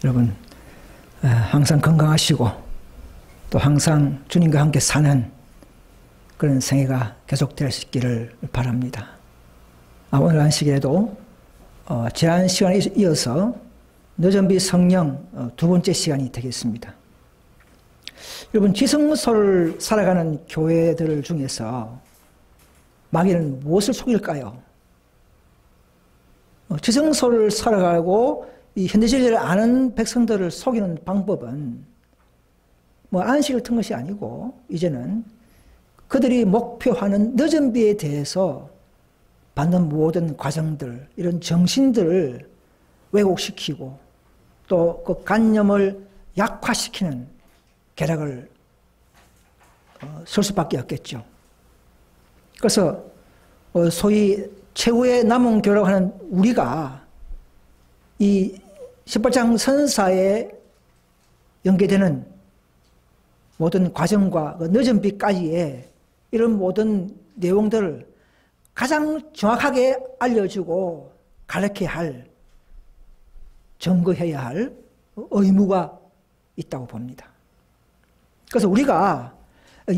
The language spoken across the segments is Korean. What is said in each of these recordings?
여러분 항상 건강하시고 또 항상 주님과 함께 사는 그런 생애가 계속될 수 있기를 바랍니다. 오늘 안식일에도 지난 시간에 이어서 너전비 성령 두 번째 시간이 되겠습니다. 여러분, 지성소를 살아가는 교회들 중에서 마귀는 무엇을 속일까요? 지성소를 살아가고 이 현대 진리를 아는 백성들을 속이는 방법은 안식을 튼 것이 아니고 이제는 그들이 목표하는 너전비에 대해서 받는 모든 과정들, 이런 정신들을 왜곡시키고 또 그 관념을 약화시키는 계략을 쓸 수밖에 없겠죠. 그래서 소위 최후의 남은 교회라고 하는 우리가 이 18장 선사에 연계되는 모든 과정과 그 너전비까지의 이런 모든 내용들을 가장 정확하게 알려주고 가르쳐야 할, 증거해야 할 의무가 있다고 봅니다. 그래서 우리가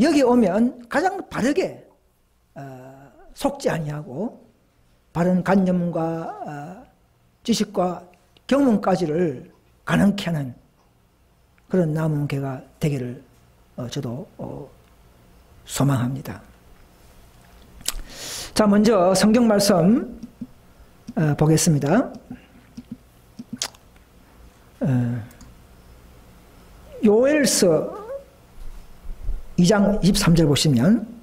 여기 오면 가장 바르게 속지 아니하고 바른 관념과 지식과 경험까지를 가능케 하는 그런 남은 교회가 되기를 저도 소망합니다. 자, 먼저 성경 말씀 보겠습니다. 요엘서 2장 23절 보시면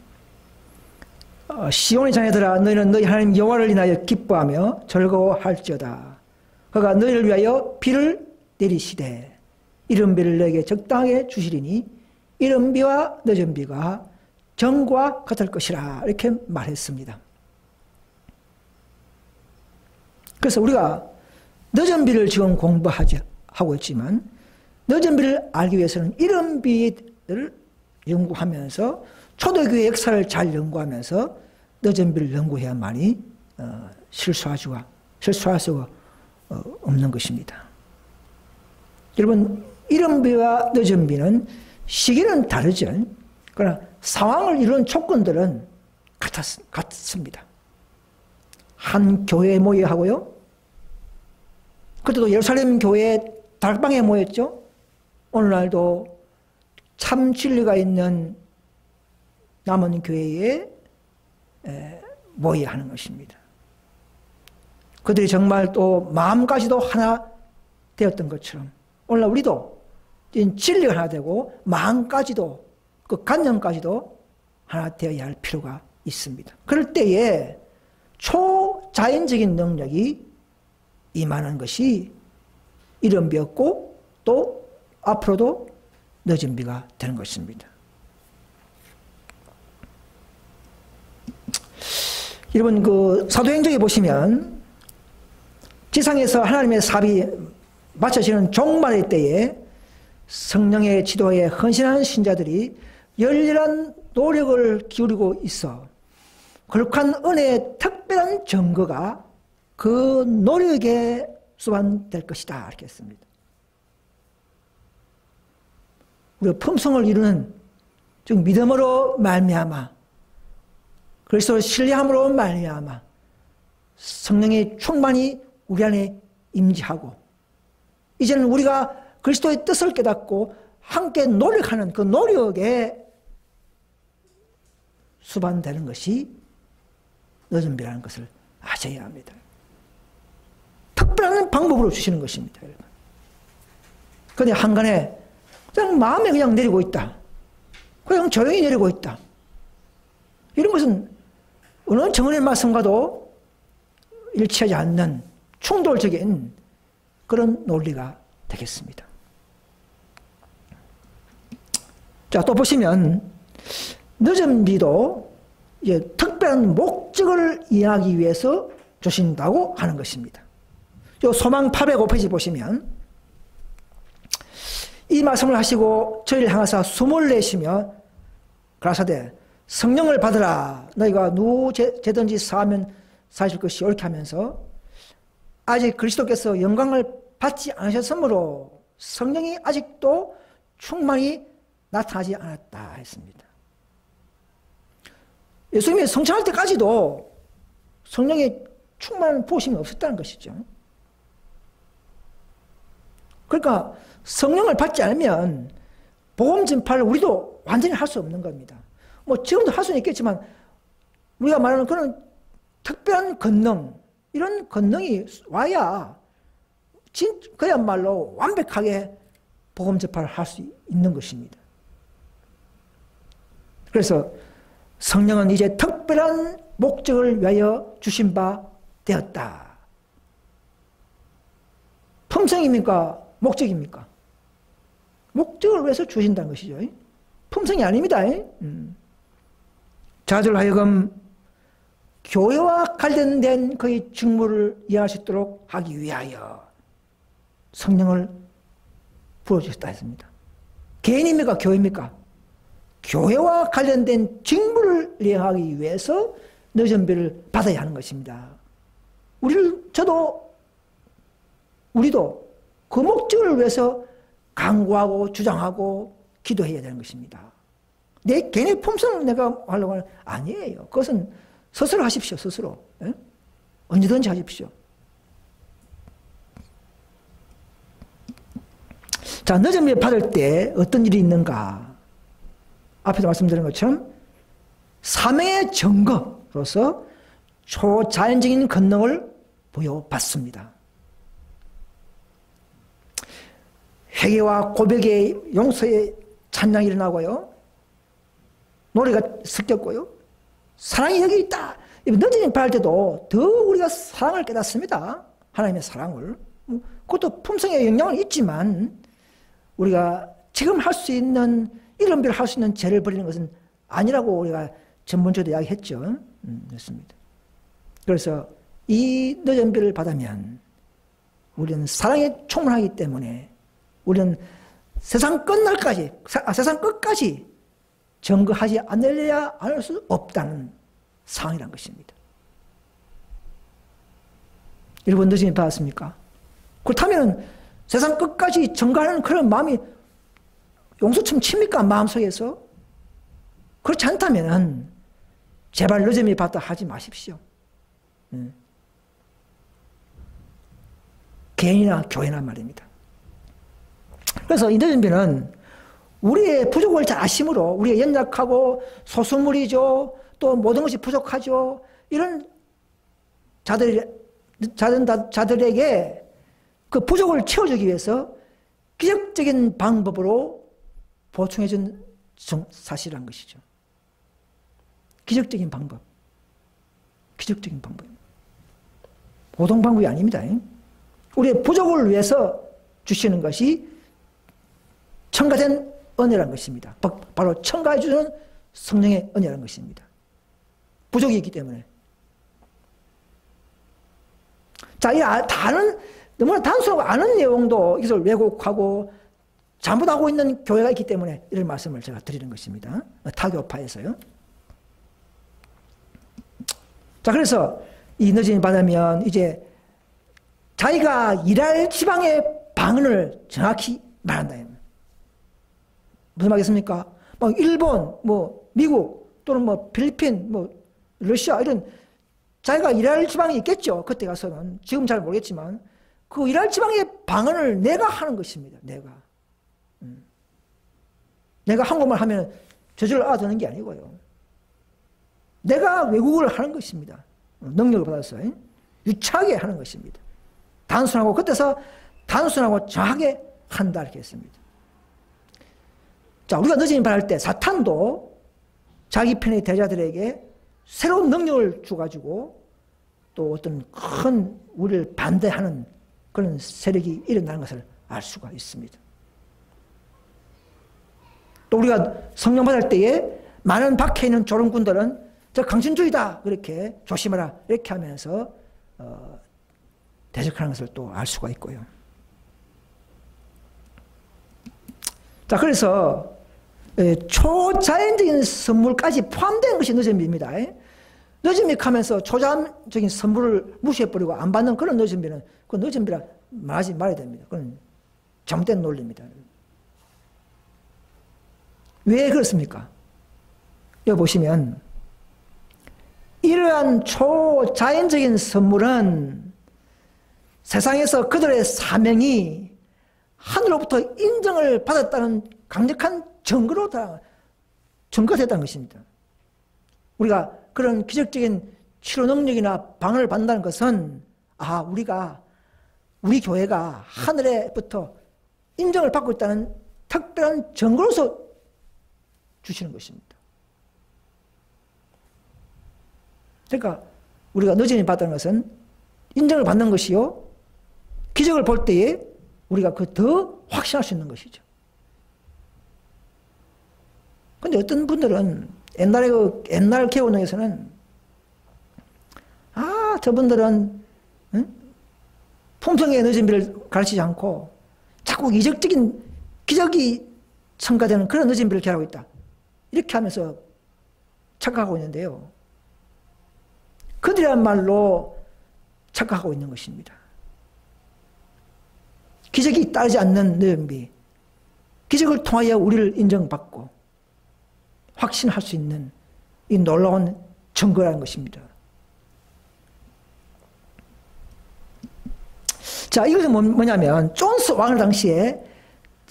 시온의 자녀들아 너희는 너희 하나님 여호와를 인하여 기뻐하며 즐거워할지어다. 그가 너희를 위하여 비를 내리시되 이른 비를 너에게 적당하게 주시리니 이른 비와 늦은 비가 정과 같을 것이라 이렇게 말했습니다. 그래서 우리가 늦은 비를 지금 공부하고 있지만 늦은 비를 알기 위해서는 이른 비를 연구하면서 초대교회 역사를 잘 연구하면서 늦은 비를 연구해야만이 실수할 수가 없는 것입니다. 여러분, 이른 비와 늦은 비는 시기는 다르죠. 그러나 상황을 이루는 조건들은 같습니다. 한 교회에 모여야 하고요. 그때도 예루살렘 교회 다락방에 모였죠. 오늘날도 참 진리가 있는 남은 교회에 모여야 하는 것입니다. 그들이 정말 또 마음까지도 하나 되었던 것처럼 오늘날 우리도 진리가 하나 되고 마음까지도 그 관념까지도 하나 되어야 할 필요가 있습니다. 그럴 때에 초자연적인 능력이 임하는 것이 이른 비였고 또 앞으로도 늦은 비가 되는 것입니다. 여러분, 그 사도행전에 보시면 지상에서 하나님의 사업이 마쳐지는 종말의 때에 성령의 지도에 헌신하는 신자들이 열렬한 노력을 기울이고 있어 거룩한 은혜의 특별한 증거가 그 노력에 수반될 것이다 이렇게 했습니다. 우리가 품성을 이루는 즉 믿음으로 말미암아 그리스도를 신뢰함으로 말미암아 성령의 충만이 우리 안에 임재하고 이제는 우리가 그리스도의 뜻을 깨닫고 함께 노력하는 그 노력에 수반되는 것이 늦은 비라는 것을 아셔야 합니다. 특별한 방법으로 주시는 것입니다. 그런데 한간에 그냥 마음에 그냥 내리고 있다. 그냥 조용히 내리고 있다. 이런 것은 어느 정언의 말씀과도 일치하지 않는 충돌적인 그런 논리가 되겠습니다. 자, 또 보시면 늦은 비도 특별한 목적을 이해하기 위해서 주신다고 하는 것입니다. 요 소망 805페이지 보시면 이 말씀을 하시고 저희를 향하사 숨을 내쉬며 가라사대 성령을 받으라 너희가 누구 죄든지 사하면 사실 것이 옳게 하면서 아직 그리스도께서 영광을 받지 않으셨으므로 성령이 아직도 충만히 나타나지 않았다 했습니다. 예수님이 성찬할 때까지도 성령의 충만한 부으심이 없었다는 것이죠. 그러니까 성령을 받지 않으면 복음 전파를 우리도 완전히 할 수 없는 겁니다. 뭐 지금도 할 수는 있겠지만 우리가 말하는 그런 특별한 권능, 이런 권능이 와야 그야말로 완벽하게 복음 전파를 할 수 있는 것입니다. 그래서 성령은 이제 특별한 목적을 위하여 주신 바 되었다. 품성입니까? 목적입니까? 목적을 위해서 주신다는 것이죠. 품성이 아닙니다. 자들 하여금 교회와 관련된 그의 직무를 이해할 수 있도록 하기 위하여 성령을 부어주셨다 했습니다. 개인입니까? 교회입니까? 교회와 관련된 직무를 이행하기 위해서 너전비를 받아야 하는 것입니다. 우리도 그 목적을 위해서 강구하고 주장하고 기도해야 되는 것입니다. 내 개인의 품성을 내가 하려고 하는 아니에요. 그것은 스스로 하십시오. 스스로. 예? 언제든지 하십시오. 자, 너전비 받을 때 어떤 일이 있는가? 앞에서 말씀드린 것처럼 사명의 증거로서 초자연적인 권능을 부여받습니다. 회개와 고백의 용서의 찬양이 일어나고요. 노래가 섞였고요. 사랑이 여기 있다. 너전비 받을 때도 더 우리가 사랑을 깨닫습니다. 하나님의 사랑을. 그것도 품성의 영향은 있지만 우리가 지금 할 수 있는 이런별 할 수 있는 죄를 버리는 것은 아니라고 우리가 전번주에도 이야기했죠. 그렇습니다. 그래서 이 너전비를 받으면 우리는 사랑에 충만하기 때문에 우리는 세상 끝날까지, 세상 끝까지 증거하지 않으려야 할 수 없다는 상황이란 것입니다. 여러분 너전비 받았습니까? 그렇다면 세상 끝까지 증거하는 그런 마음이 용서처럼 칩니까? 마음속에서? 그렇지 않다면 제발 너전비 받다 하지 마십시오. 개인이나 교회나 말입니다. 그래서 이 너전비는 우리의 부족을 잘 아심으로 우리가 연약하고 소수물이죠. 또 모든 것이 부족하죠. 이런 자들에게 그 부족을 채워주기 위해서 기적적인 방법으로 보충해준 사실이란 것이죠. 기적적인 방법. 기적적인 방법입니다. 보통 방법이 아닙니다. 우리의 부족을 위해서 주시는 것이 첨가된 은혜란 것입니다. 바로 첨가해 주는 성령의 은혜란 것입니다. 부족이 있기 때문에. 자, 이 너무나 단순하고 아는 내용도 이것을 왜곡하고 잘못하고 있는 교회가 있기 때문에 이런 말씀을 제가 드리는 것입니다. 타교파에서요. 자, 그래서 이 너전비 받으면 이제 자기가 일할 지방의 방언을 정확히 말한다. 무슨 말이겠습니까? 막 일본, 뭐 미국 또는 뭐 필리핀, 뭐 러시아 이런 자기가 일할 지방이 있겠죠. 그때 가서는 지금 잘 모르겠지만 그 일할 지방의 방언을 내가 하는 것입니다. 내가 한국말 하면 저절로 알아듣는 게 아니고요. 내가 외국어를 하는 것입니다. 능력을 받아서 유창하게 하는 것입니다. 단순하고 그때서 단순하고 정확하게 한다 이렇게 했습니다. 자, 우리가 너전비 받을 때 사탄도 자기 편의 대자들에게 새로운 능력을 줘가지고 또 어떤 큰 우리를 반대하는 그런 세력이 일어나는 것을 알 수가 있습니다. 또 우리가 성령 받을 때에 많은 박해 있는 조롱꾼들은 저 강신주의다 그렇게 조심하라 이렇게 하면서 대적하는 것을 또 알 수가 있고요. 자, 그래서 초자연적인 선물까지 포함된 것이 너전비입니다. 늦은비 하면서 초자연적인 선물을 무시해버리고 안 받는 그런 늦은비는 그 늦은비라 말하지 말아야 됩니다. 그건 잘못된 논리입니다. 왜 그렇습니까? 여기 보시면 이러한 초자연적인 선물은 세상에서 그들의 사명이 하늘로부터 인정을 받았다는 강력한 증거가 됐다는 것입니다. 우리가 그런 기적적인 치료 능력이나 방을 받는다는 것은 우리 교회가 하늘에부터 인정을 받고 있다는 특별한 증거로서 주시는 것입니다. 그러니까 우리가 늦은이 받는 것은 인정을 받는 것이요, 기적을 볼 때에 우리가 더 확신할 수 있는 것이죠. 근데 어떤 분들은 옛날 개원에서는 저분들은 풍성의 늦은비를 가르치지 않고 자꾸 이적적인 기적이 첨가되는 그런 늦은비를 개하고 있다. 이렇게 하면서 착각하고 있는데요. 그들이야말로 착각하고 있는 것입니다. 기적이 따르지 않는 늦은비, 기적을 통하여 우리를 인정받고 확신할 수 있는 이 놀라운 증거라는 것입니다. 자, 이것은 뭐냐면 존스 왕을 당시에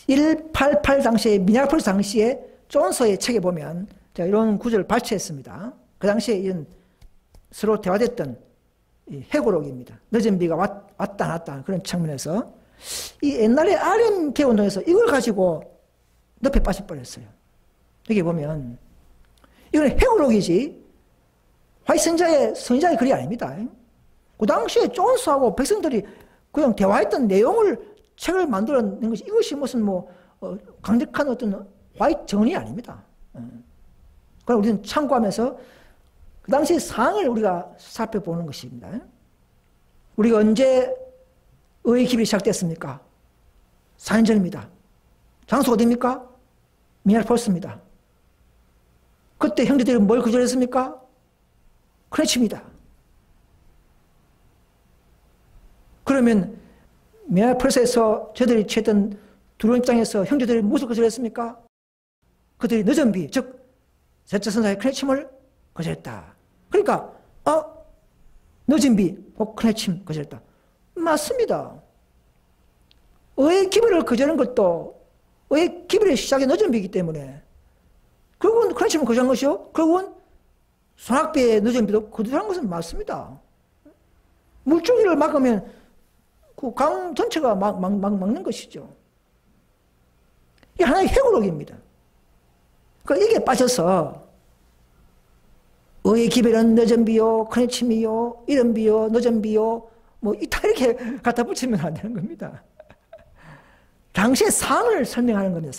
188 당시에 미네아폴리스 당시에 존스의 책에 보면 이런 구절을 발췌했습니다. 그 당시에 이런 서로 대화됐던 회고록입니다. 늦은 비가 왔다 났다 그런 측면에서 이 옛날에 RM 개운동에서 이걸 가지고 늪에 빠져버렸어요. 여기 보면 이건 회고록이지 화이트 선지자의 글이 아닙니다. 그 당시에 존스하고 백성들이 그냥 대화했던 내용을 책을 만들어낸 것이 이것이 무슨 강력한 어떤 화이트 정언이 아닙니다. 그럼 우리는 참고하면서 그 당시 상황을 우리가 살펴보는 것입니다. 우리가 언제 의의 기별이 시작됐습니까? 4년 전입니다. 장소 어디입니까? 미네아폴리스입니다. 그때 형제들이 뭘 거절했습니까? 크레치입니다. 그러면 미네아폴리스에서 저들이 취했던 두려운 입장에서 형제들이 무엇을 거절했습니까? 그들이 늦은 비, 즉 셋째 선사의 크레침을 거절했다. 그러니까 늦은 비, 혹 크레침 거절했다. 맞습니다. 의의 기별을 거절한 것도 의의 기별의 시작이 늦은 비이기 때문에 결국은 크레침을 거절한 것이요, 결국은 소낙비의 늦은 비도 거절한 것은 맞습니다. 물줄기를 막으면 그 강 전체가 막는 것이죠. 이게 하나의 회고록입니다. 그러니까 이게 빠져서 의의 기별은 늦은 비요, 크레침이요, 이른 비요, 늦은 비요, 다 이렇게 갖다 붙이면 안 되는 겁니다. 당시의 상황을 설명하는 겁니다.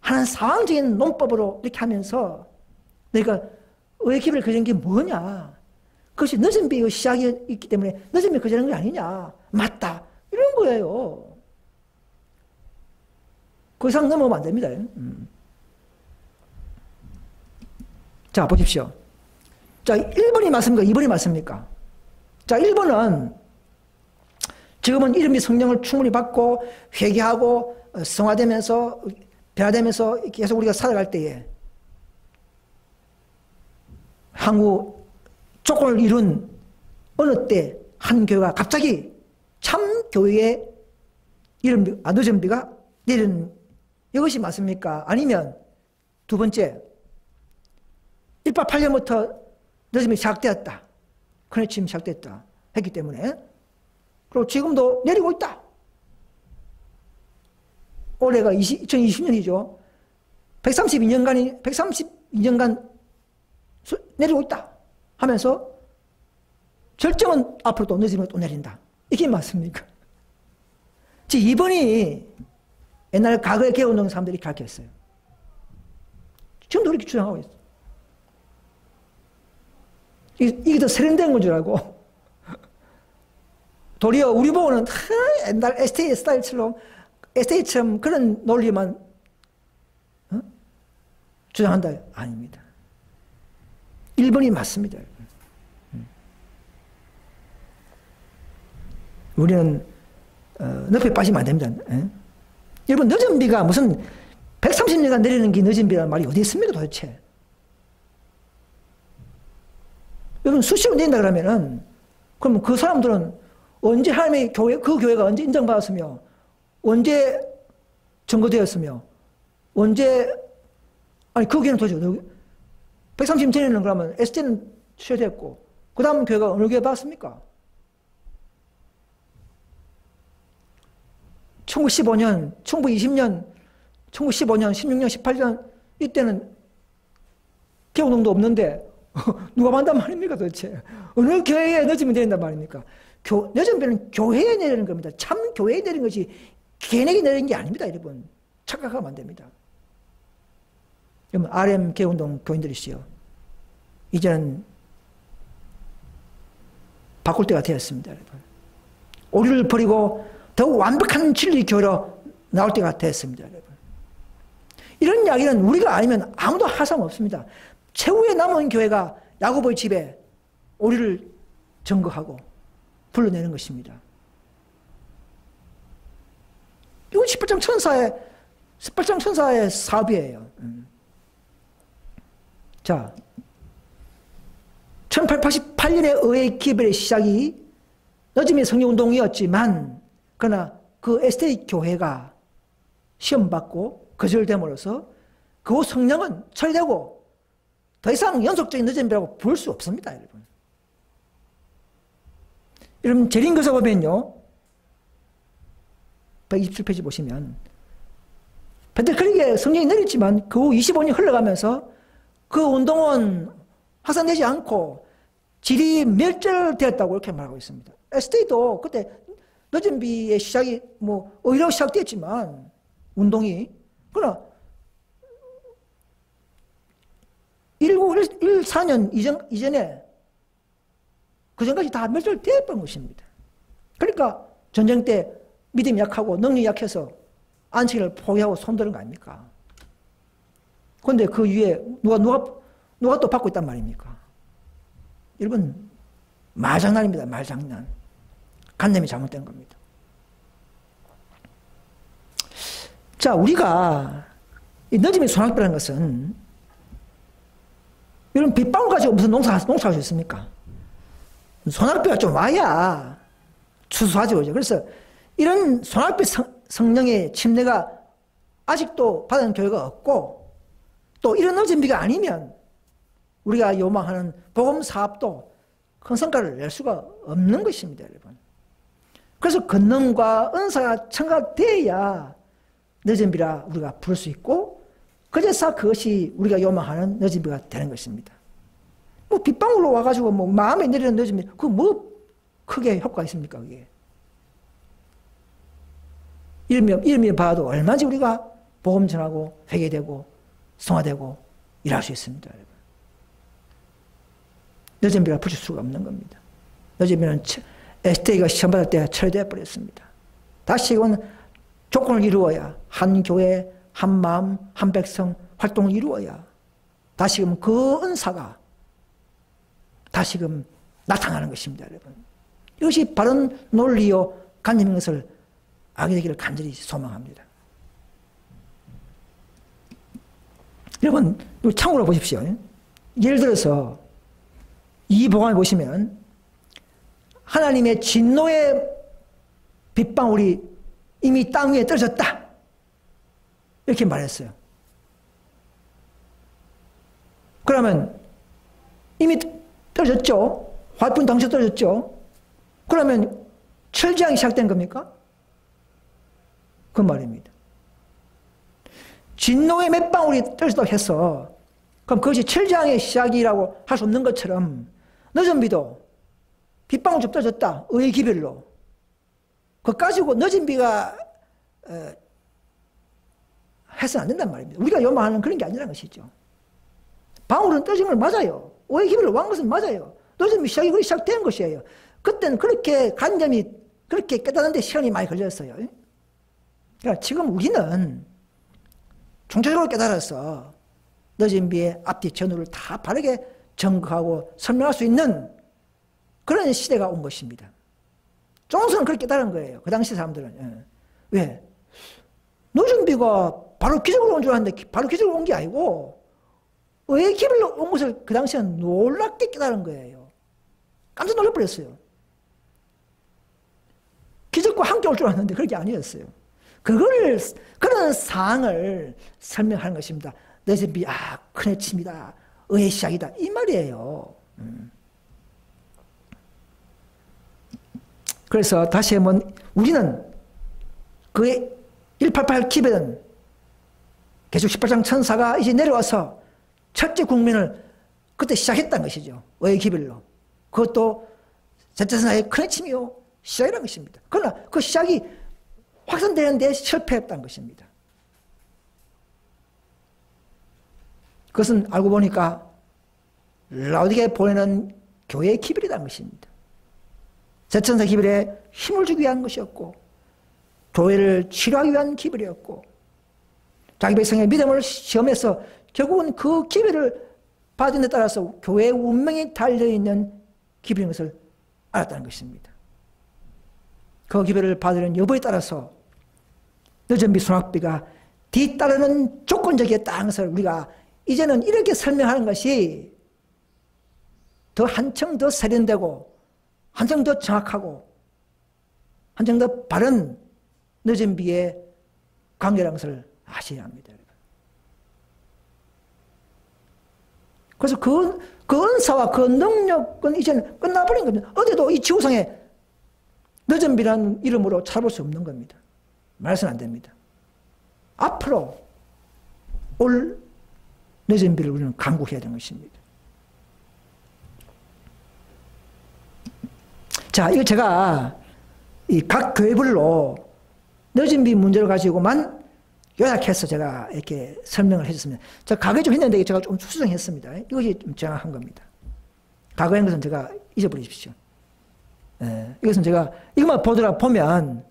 하나는 상황적인 논법으로 이렇게 하면서 내가 의의 기별을 거절한 게 뭐냐. 그것이 늦은 비의 시작이 있기 때문에 늦은 비 거절한 게 아니냐. 맞다. 이런 거예요. 그 이상 넘어가면 안 됩니다. 자, 보십시오. 자, 1번이 맞습니까? 2번이 맞습니까? 자, 1번은 지금은 이름이 성령을 충분히 받고 회개하고 성화되면서 변화되면서 계속 우리가 살아갈 때에 향후 조건을 이룬 어느 때 한 교회가 갑자기 참 교회의 늦은 비가 내리는 이것이 맞습니까? 아니면 두 번째 188년부터 늦음이 시작되었다. 크레침이 시작됐다. 했기 때문에 그리고 지금도 내리고 있다. 올해가 2020년이죠. 132년간 내리고 있다 하면서 절정은 앞으로 또 늦으면 또 내린다. 이게 맞습니까? 즉 2번이 옛날 과거의 개운동 사람들이 가르쳤어요. 지금도 그렇게 주장하고 있어요. 이게 더 세련된 건 줄 알고 도리어 우리 보고는 옛날 STA 스타일처럼 STA처럼 그런 논리만 주장한다. 아닙니다. 1번이 맞습니다. 우리는 늪에 빠지면 안 됩니다. 예? 여러분, 늦은 비가 무슨 130년간 내리는 게 늦은 비라는 말이 어디 있습니까 도대체? 여러분, 수시로 내린다 그러면은, 그러면 그 사람들은 언제 하나님의 교회, 그 교회가 언제 인정받았으며, 언제 증거되었으며, 언제, 아니, 그 교회는 도대체, 130년 전에는 그러면 ST는 취소됐고, 그 다음 교회가 어느 교회 받았습니까? 1915년, 1920년, 1915년, 16년, 18년, 이때는 개운동도 없는데, 누가 만단 말입니까 도대체? 어느 교회에 늦으면 내린단 말입니까? 늦은 비는 교회에 내리는 겁니다. 참 교회에 내리는 것이 개인에게 내리는 게 아닙니다, 여러분. 착각하면 안 됩니다. 여러분, RM 개운동 교인들이시여, 이제는 바꿀 때가 되었습니다, 여러분. 오류를 버리고 더욱 완벽한 진리 교회로 나올 때가 됐습니다, 여러분. 이런 이야기는 우리가 아니면 아무도 할 사람 없습니다. 최후에 남은 교회가 야고보의 집에 오류를 증거하고 불러내는 것입니다. 이건 18장 천사의 사업이에요. 자, 1888년에 의회 기별의 시작이 늦음의 성령운동이었지만, 그러나 그 에스테이 교회가 시험받고 거절됨으로써 그 성령은 처리되고 더 이상 연속적인 늦음이라고 부를 수 없습니다, 여러분. 여러분, 재림교사 보면요, 127페이지 보시면, 펜테클릭에 성령이 내렸지만 그 후 25년이 흘러가면서 그 운동은 확산되지 않고 질이 멸절되었다고 이렇게 말하고 있습니다. ST도 그때 늦은 비의 시작이 의로 시작됐지만 운동이, 그러나 1914년 이전에 그 전까지 다 멸절되었던 것입니다. 그러니까 전쟁 때 믿음이 약하고 능력이 약해서 안식일을 포기하고 손드는 거 아닙니까? 그런데 그 위에 누가 또 받고 있단 말입니까? 여러분, 말장난입니다. 말장난. 관념이 잘못된 겁니다. 자, 우리가 이 늦음의 소낙비라는 것은, 여러분, 빗방울 가지고 무슨 농사할 수 있습니까? 소낙비가 좀 와야 추수하죠. 그래서 이런 소낙비 성령의 침례가 아직도 받은 교회가 없고, 또 이런 늦은 비가 아니면 우리가 요망하는 복음 사업도 큰 성과를 낼 수가 없는 것입니다, 여러분. 그래서 권능과 은사가 첨가되어야 늦은 비라 우리가 부를 수 있고, 그래서 그것이 우리가 요망하는 늦은 비가 되는 것입니다. 빗방울로 와가지고 마음에 내리는 늦은 비, 크게 효과가 있습니까, 그게? 이름이 봐도 얼마든지 우리가 복음 전하고 회개되고 성화되고 일할 수 있습니다, 여러분. 늦은 비가 붙일 수가 없는 겁니다. 늦은 비는 ST가 시험받을 때 처리되어 버렸습니다. 다시금 조건을 이루어야, 한 교회, 한 마음, 한 백성 활동을 이루어야 다시금 그 은사가 다시금 나타나는 것입니다, 여러분. 이것이 바른 논리요 관념인 것을 알게 되기를 간절히 소망합니다. 여러분, 참고로 보십시오. 예를 들어서 이 복음을 보시면 하나님의 진노의 빗방울이 이미 땅 위에 떨어졌다, 이렇게 말했어요. 그러면 이미 떨어졌죠. 화분 당시 떨어졌죠. 그러면 철저항이 시작된 겁니까? 그 말입니다. 진노의 맷방울이 떨어졌다고 해서 그럼 그것이 철저항의 시작이라고 할 수 없는 것처럼 늦은 비도 빗방울 좀 떨어졌다, 의의 기별로, 그거 가지고 늦은 비가 해서는 안 된단 말입니다. 우리가 요망하는 그런 게 아니라는 것이죠. 방울은 떨어진 걸 맞아요. 의의 기별로 왕 것은 맞아요. 늦은 비 시작이 그렇게 시작된 것이에요. 그때는 그렇게 관념이 그렇게 깨닫는데 시간이 많이 걸렸어요. 그러니까 지금 우리는 총체적으로 깨달아서 늦은 비의 앞뒤 전후를 다 바르게 점거하고 설명할 수 있는 그런 시대가 온 것입니다. 종수는 그렇게 깨달은 거예요. 그 당시 사람들은. 예. 왜? 노준비가 바로 기적으로 온 줄 알았는데 바로 기적으로 온 게 아니고 왜 기별로 온 것을 그 당시에는 놀랍게 깨달은 거예요. 깜짝 놀라버렸어요. 기적과 함께 올 줄 알았는데 그렇게 아니었어요. 그런 상황을 설명하는 것입니다. 너준비, 큰 해침이다. 의의 시작이다. 이 말이에요. 그래서 다시 한번 우리는 그의 188 기별은 계속 18장 천사가 이제 내려와서 첫째 국민을 그때 시작했다는 것이죠. 의의 기별로. 그것도 제천사의 큰 해침이요. 시작이라는 것입니다. 그러나 그 시작이 확산되는데 실패했다는 것입니다. 그것은 알고 보니까 라오디게에 보내는 교회의 기별이라는 것입니다. 제천사 기별에 힘을 주기 위한 것이었고 교회를 치료하기 위한 기별이었고 자기 백성의 믿음을 시험해서 결국은 그 기별을 받은 데 따라서 교회의 운명이 달려있는 기별인 것을 알았다는 것입니다. 그 기별을 받으려는 여부에 따라서 너준비 소낙비가 뒤따르는 조건적이었다는 것을 우리가 이제는 이렇게 설명하는 것이 더 한층 더 세련되고 한층 더 정확하고 한층 더 바른 너준비의 관계라는 것을 아셔야 합니다. 그래서 그 은사와 그 능력은 이제는 끝나버린 겁니다. 어디도 이 지구상에 너준비라는 이름으로 찾아볼 수 없는 겁니다. 말해서는 안 됩니다. 앞으로 올 너준비를 우리는 간구해야 되는 것입니다. 자, 이거 제가 이 각 교회별로 너준비 문제를 가지고만 요약해서 제가 이렇게 설명을 해줬습니다. 제가 과거에 좀 했는데 제가 좀 수정했습니다. 이것이 좀 정확한 겁니다. 과거에 한 것은 제가 잊어버리십시오. 이것은 제가 이것만 보면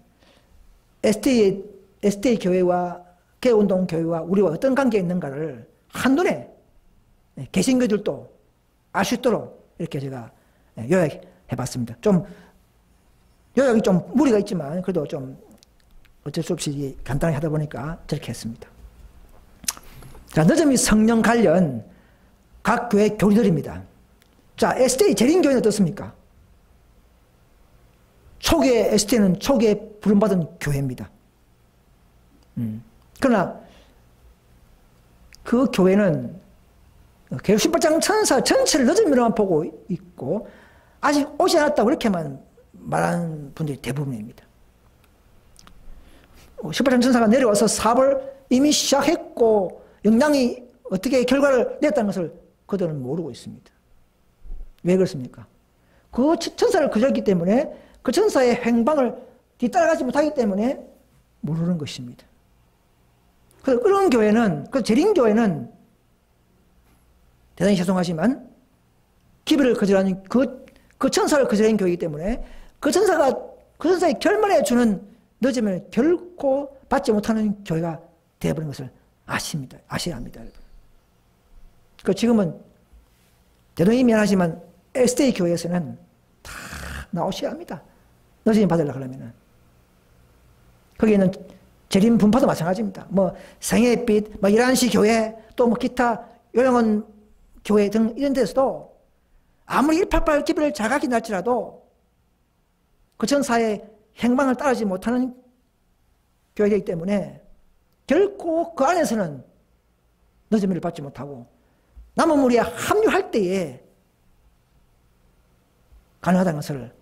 SDA 교회와 개운동 교회와 우리와 어떤 관계가 있는가를 한눈에 개신교들도 알 수 있도록 이렇게 제가 요약해봤습니다. 좀 요약이 좀 무리가 있지만 그래도 좀 어쩔 수 없이 간단하게 하다 보니까 저렇게 했습니다. 자, 너점이 성령 관련 각 교회 교리들입니다. 자, SDA 재림교회는 어떻습니까? 초기에 SDA는 초기에 부름받은 교회입니다. 그러나 그 교회는 계속 18장 천사 전체를 너점이로만 보고 있고 아직 오지 않았다고 그렇게만 말하는 분들이 대부분입니다. 18장 천사가 내려와서 사업을 이미 시작했고 영향이 어떻게 결과를 냈다는 것을 그들은 모르고 있습니다. 왜 그렇습니까? 그 천사를 그렸기 때문에 그 천사의 행방을 뒤따라가지 못하기 때문에 모르는 것입니다. 그래서 그런 교회는, 그 재림교회는 대단히 죄송하지만 기별을 거절하는 그 천사를 거절한 교회이기 때문에 그 천사의 결말에 주는 너점을 결코 받지 못하는 교회가 되어버린 것을 아셔야 합니다, 여러분. 그 지금은 대단히 미안하지만 SDA 교회에서는 다 나오셔야 합니다. 너점이 받으려고 하려면은. 거기에는 재림 분파도 마찬가지입니다. 뭐 생애빛, 뭐 이란시 교회, 또 뭐 기타 요양원 교회 등 이런 데서도 아무리 188 기별을 잘 가긴 할지라도 그 천사의 행방을 따르지 못하는 교회이기 때문에 결코 그 안에서는 너점을 받지 못하고 남은 무리에 합류할 때에 가능하다는 것을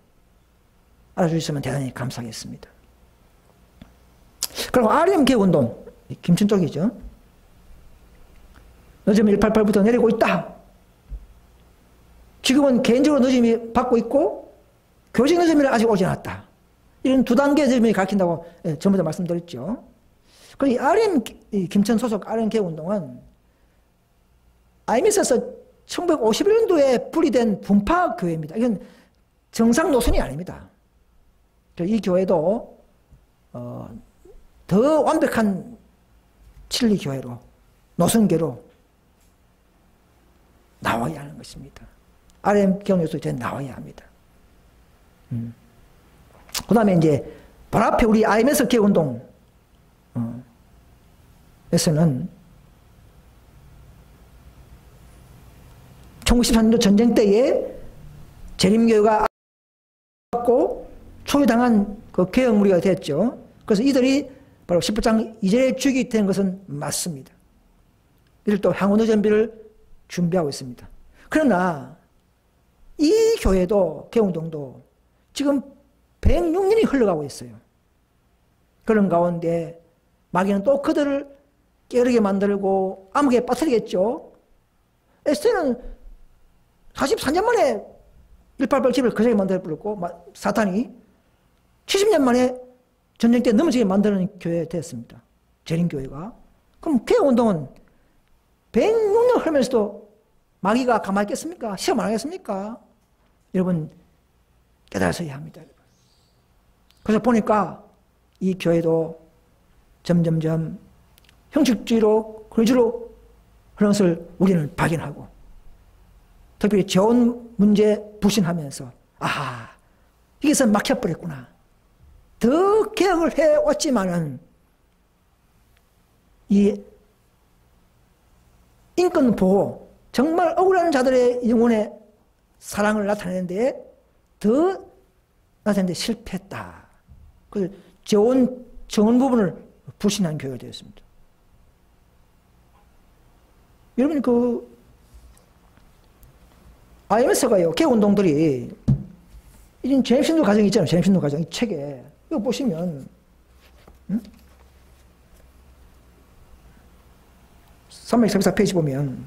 알아주셨으면 대단히 감사하겠습니다. 그리고 RM 개운동, 김천 쪽이죠. 너점 188부터 내리고 있다. 지금은 개인적으로 너점이 받고 있고 교직 너점이 아직 오지 않았다. 이런 두 단계의 너점이 가르친다고 전부 다 말씀드렸죠. 그리고 RM 김천 소속 RM 개운동은 IMS에서 1951년도에 분리된 분파 교회입니다. 이건 정상 노선이 아닙니다. 이 교회도 더 완벽한 진리 교회로, 노선교로 나와야 하는 것입니다. RM 경로에서 이제 나와야 합니다. 그 다음에 이제 바로 앞에 우리 IMS 개혁운동 에서는 1914년도 전쟁 때에 재림교회가 받고 초기당한 그 개혁 무리가 됐죠. 그래서 이들이 바로 10장 2절에 주역이 된 것은 맞습니다. 이들도 향후 노전비를 준비하고 있습니다. 그러나 이 교회도 개혁운동도 지금 106년이 흘러가고 있어요. 그런 가운데 마귀는 또 그들을 깨르게 만들고 암흑에 빠뜨리겠죠. 에스테는 44년 만에 188 집을 거저게 만들어버렸고 사탄이 70년 만에 전쟁 때 넘어지게 만드는 교회가 되었습니다. 재림교회가. 그럼 개혁운동은 106년 흐르면서도 마귀가 가만히 있겠습니까? 시험 안 하겠습니까? 여러분 깨달으셔야 합니다. 그래서 보니까 이 교회도 점점점 형식주의로 그리주로 그런 것을 우리는 발견하고 특별히 재혼 문제 부신하면서 아하 여기서 막혀버렸구나. 더 개혁을 해왔지만은 이 인권 보호 정말 억울한 자들의 영혼의 사랑을 나타내는데 더 나타내는데 실패했다. 그 재혼 부분을 부신한 교회가 되었습니다. 여러분 그 IMS가요 개혁운동들이 이런 제임신도 과정이 있잖아요. 제임신도 과정 이 책에 이거 보시면 334페이지 보면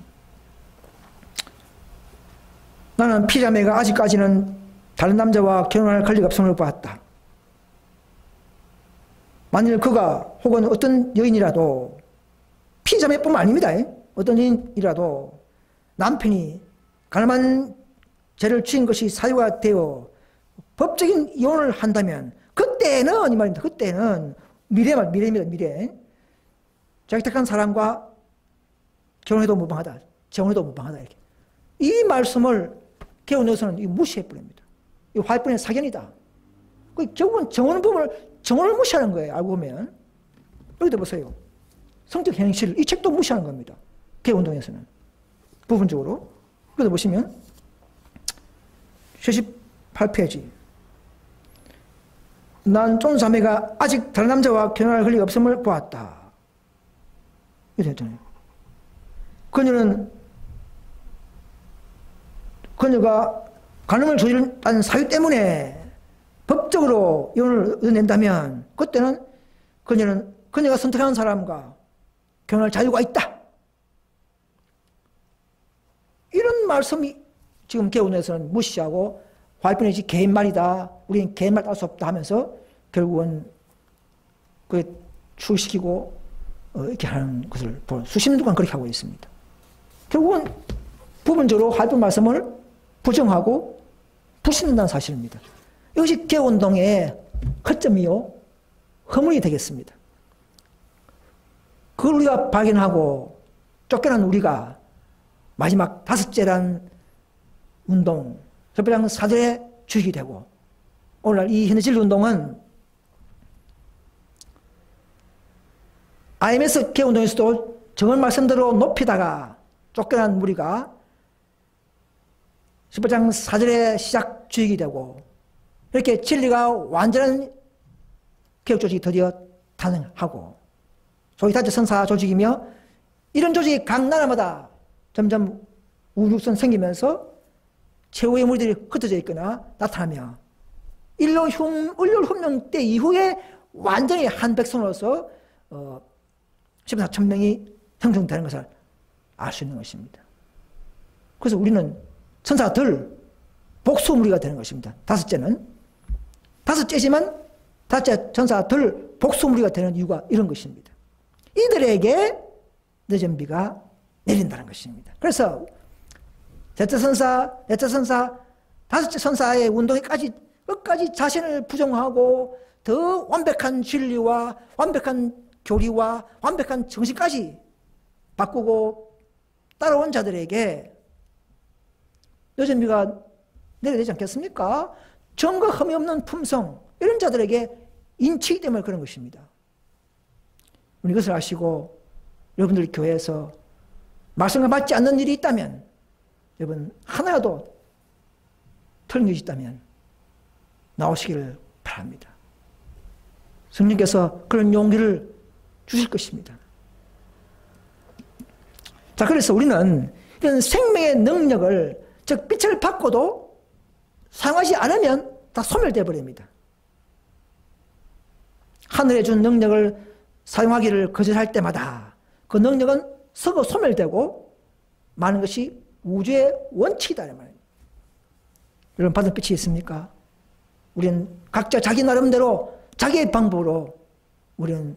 나는 피자매가 아직까지는 다른 남자와 결혼할 권리가 없음을 보았다. 만일 그가 혹은 어떤 여인이라도 피자매뿐만 아닙니다. 어떤 여인이라도 남편이 가늠한 죄를 지은 것이 사유가 되어 법적인 이혼을 한다면 그때는 이 말입니다. 그때는 미래입니다. 미래. 자기 택한 사람과 결혼해도 무방하다. 재혼해도 무방하다. 이렇게. 이 말씀을 개헌에서는 무시해버립니다. 이 화해뿐의 사견이다. 결국은 정원을 무시하는 거예요. 알고 보면. 여기도 보세요. 성적 행실, 이 책도 무시하는 겁니다. 개헌운동에서는. 부분적으로. 여기도 보시면 78페이지. 난 쫀자매가 아직 다른 남자와 결혼할 권리가 없음을 보았다. 이렇게 했잖아요. 그녀가 간음을 저지른 사유 때문에 법적으로 이혼을 얻어낸다면 그때는 그녀가 선택한 사람과 결혼할 자유가 있다. 이런 말씀이 지금 개헌에서는 무시하고 화해뿐이지 개인말이다. 우리는 개인말 따를 수 없다 하면서 결국은 그게 출시키고 이렇게 하는 것을 수십 년 동안 그렇게 하고 있습니다. 결국은 부분적으로 화해뿐 말씀을 부정하고 부신한다는 사실입니다. 이것이 개헌운동의 허점이요 허물이 되겠습니다. 그걸 우리가 발견하고 쫓겨난 우리가 마지막 다섯째란 운동, 협회장 사절에 주역이 되고 오늘날 이 현대 진리운동은 IMS 개헌운동에서도 정언 말씀대로 높이다가 쫓겨난 무리가 10장 4절에 시작 주역이 되고 이렇게 진리가 완전한 개혁조직이 드디어 탄생하고 소위 다제 선사 조직이며 이런 조직이 각 나라마다 점점 우육선 생기면서 최후의 무리들이 흩어져 있거나 나타나며 일요혁명 때 이후에 완전히 한 백성으로서 14,000명이 형성되는 것을 알 수 있는 것입니다. 그래서 우리는 천사들 복수무리가 되는 것입니다. 다섯째지만 다섯째 천사들 복수무리가 되는 이유가 이런 것입니다. 이들에게 늦은비가 내린다는 것입니다. 그래서 셋째 선사, 넷째 선사, 다섯째 선사의 운동에까지 끝까지 자신을 부정하고 더 완벽한 진리와 완벽한 교리와 완벽한 정신까지 바꾸고 따라온 자들에게 늦은비가 내려야 되지 않겠습니까? 정과 흠이 없는 품성, 이런 자들에게 인치기 때문에 그런 것입니다. 이것을 아시고 여러분들 교회에서 말씀을 받지 않는 일이 있다면, 여러분 하나라도 틀린 것이 있다면 나오시기를 바랍니다. 성령께서 그런 용기를 주실 것입니다. 자, 그래서 우리는 이런 생명의 능력을, 즉 빛을 받고도 사용하지 않으면 다 소멸되어 버립니다. 하늘에 준 능력을 사용하기를 거절할 때마다 그 능력은 썩어 소멸되고 많은 것이 우주의 원칙이다 이 말입니다. 여러분 받은 빛이 있습니까? 우리는 각자 자기 나름대로 자기의 방법으로 우리는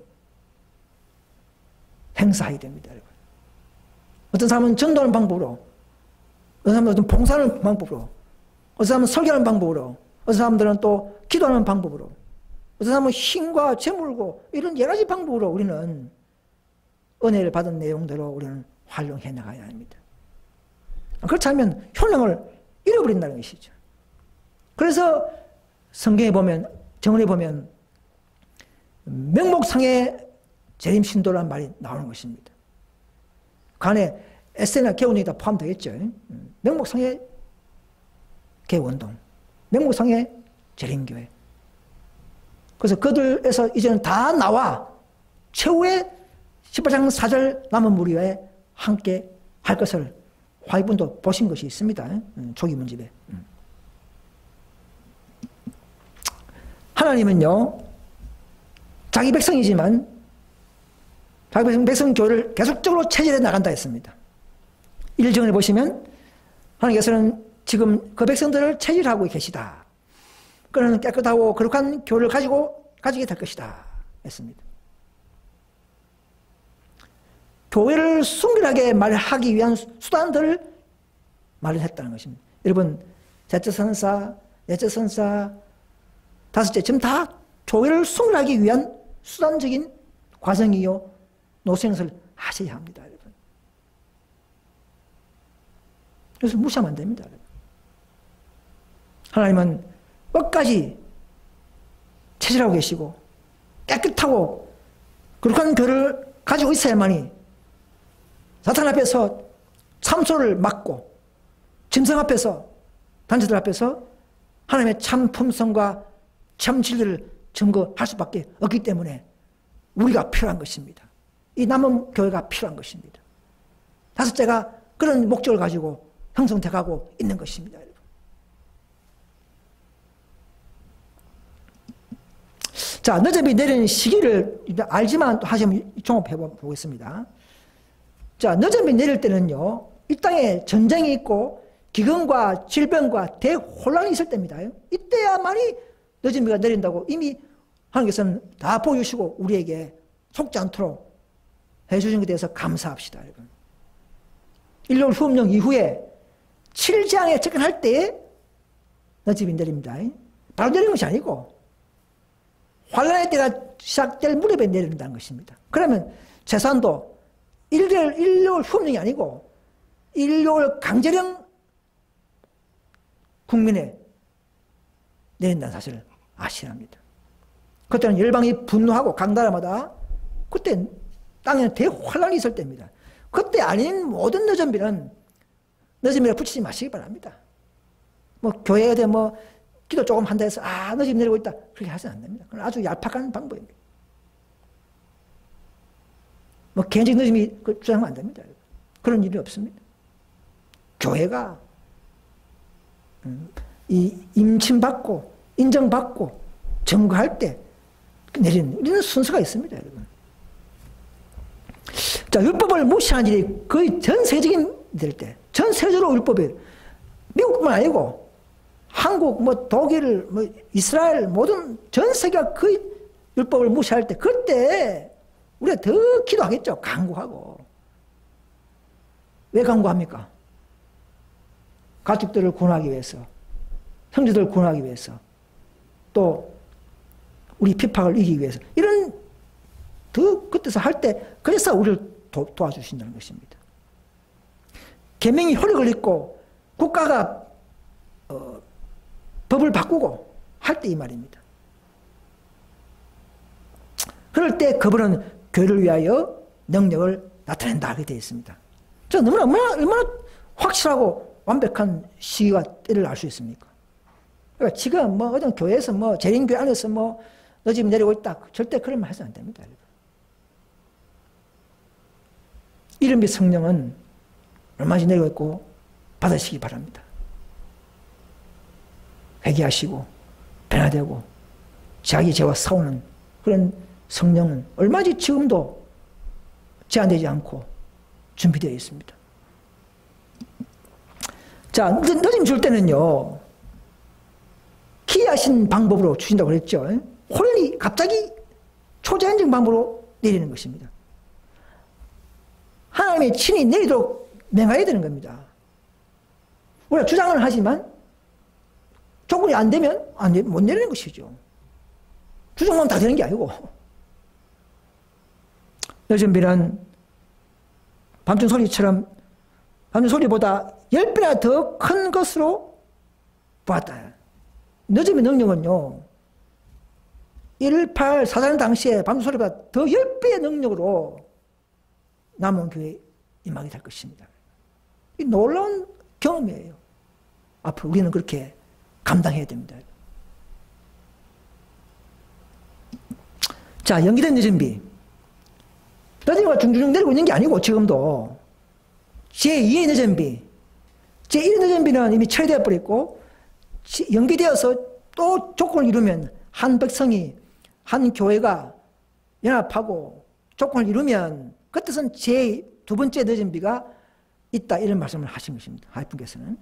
행사해야 됩니다. 여러분. 어떤 사람은 전도하는 방법으로, 어떤 사람은 어떤 봉사하는 방법으로, 어떤 사람은 설교하는 방법으로, 어떤 사람들은 또 기도하는 방법으로, 어떤 사람은 힘과 재물고 이런 여러 가지 방법으로 우리는 은혜를 받은 내용대로 우리는 활용해 나가야 합니다. 그렇지 않으면 효능을 잃어버린다는 것이죠. 그래서 성경에 보면, 정언에 보면 명목상의 재림신도라는 말이 나오는 것입니다. 그 안에 에세나 개운이 다 포함되겠죠. 명목상의 개운동, 명목상의 재림교회. 그래서 그들에서 이제는 다 나와 최후의 18장 4절 남은 무리와 함께 할 것을 화이분도 보신 것이 있습니다. 초기 문집에. 하나님은요, 자기 백성이지만 자기 백성 교회를 계속적으로 체질해 나간다 했습니다. 1절에 보시면 하나님께서는 지금 그 백성들을 체질하고 계시다. 그는 깨끗하고 거룩한 교회를 가지게 될 것이다 했습니다. 교회를 순결하게 말하기 위한 수단들을 말을 했다는 것입니다. 여러분, 셋째 선사, 넷째 선사, 다섯째, 지금 다 교회를 순결하기 위한 수단적인 과정이요, 노선을 하셔야 합니다, 여러분. 그래서 무시하면 안 됩니다, 여러분. 하나님은 끝까지 체질하고 계시고 깨끗하고 거룩한 교회를 가지고 있어야만이 사탄 앞에서 참소를 막고 짐승 앞에서, 단체들 앞에서 하나님의 참 품성과 참 진리를 증거할 수밖에 없기 때문에 우리가 필요한 것입니다. 이 남은 교회가 필요한 것입니다. 다섯째가 그런 목적을 가지고 형성돼 가고 있는 것입니다. 여러분. 자, 늦음이 내리는 시기를 알지만 또 하시면 종합해 보겠습니다. 자, 늦음이 내릴 때는요, 이 땅에 전쟁이 있고 기근과 질병과 대혼란이 있을 때입니다. 이때야만이 늦음이가 내린다고 이미 하나님께서는 다 보여주시고 우리에게 속지 않도록 해주신 것에 대해서 감사합시다, 여러분. 일요일 후음령 이후에 7장에 접근할 때에 늦음이 내립니다. 바로 내리는 것이 아니고 환란의 때가 시작될 무렵에 내린다는 것입니다. 그러면 재산도 일요일 후음령이 아니고 일요일 강제령 국민에 내린다는 사실을 아셔야 합니다. 그때는 열방이 분노하고 각 나라마다 그때 땅에는 대환란이 있을 때입니다. 그때 아닌 모든 늦은비는 늦은비를 붙이지 마시기 바랍니다. 뭐 교회에 뭐 기도 조금 한다 해서 늦음이 내리고 있다 그렇게 하시면 안 됩니다. 그건 아주 얄팍한 방법입니다. 뭐 개인적인 늦음이 주장하면 안 됩니다. 그런 일이 없습니다. 교회가 이 임침받고 인정받고 증거할 때 내리는 이런 순서가 있습니다, 여러분. 자, 율법을 무시하는 일이 거의 전 세계적인 될 때, 전 세계적으로 율법이 미국뿐만 아니고 한국, 뭐 독일, 뭐 이스라엘 모든 전 세계가 거의 율법을 무시할 때, 그때 우리가 더 기도하겠죠. 간구하고. 왜 간구합니까? 가족들을 구원하기 위해서, 형제들을 구원하기 위해서, 또 우리 핍박을 이기기 위해서, 이런 더 그때서 할 때 그래서 우리를 도와주신다는 것입니다. 계명이 효력을 잃고 국가가 법을 바꾸고 할 때 이 말입니다. 그럴 때 그분은 교회를 위하여 능력을 나타낸다 하게 되어 있습니다. 저 너무나 얼마나 확실하고 완벽한 시기와 때를 알 수 있습니까? 그러니까 지금 뭐 어떤 교회에서 뭐 재림교회 안에서 뭐 너 지금 내리고 있다. 절대 그런 말 해서는 안 됩니다. 이른비 성령은 얼마나 내리고 있고 받으시기 바랍니다. 회개하시고 변화되고 자기 죄와 싸우는 그런 성령은 얼마든지 지금도 제한되지 않고 준비되어 있습니다. 자, 늦음 줄 때는요, 기이하신 방법으로 주신다고 그랬죠. 홀리 갑자기 초자연적 방법으로 내리는 것입니다. 하나님의 친히 내리도록 명하야 되는 겁니다. 우리가 주장은 하지만 조건이 안 되면 못 내리는 것이죠. 주장만 다 되는 게 아니고. 늦은비는 밤중 소리처럼 밤중 소리보다 10배나 더 큰 것으로 보았다. 늦음의 능력은요, 1.18 사단 당시에 밤중 소리보다 더 10배의 능력으로 남은 교회에 임하게 될 것입니다. 이 놀라운 경험이에요. 앞으로 우리는 그렇게 감당해야 됩니다. 자, 연기된 늦은비. 늦은비가 중중중 내리고 있는 게 아니고 지금도 제2의 늦은비, 제1의 늦은비는 이미 처리되어 버렸고 연기되어서 또 조건을 이루면 한 백성이 한 교회가 연합하고 조건을 이루면 그 뜻은 제2 번째 늦은비가 있다 이런 말씀을 하신 것입니다. 하나님께서는.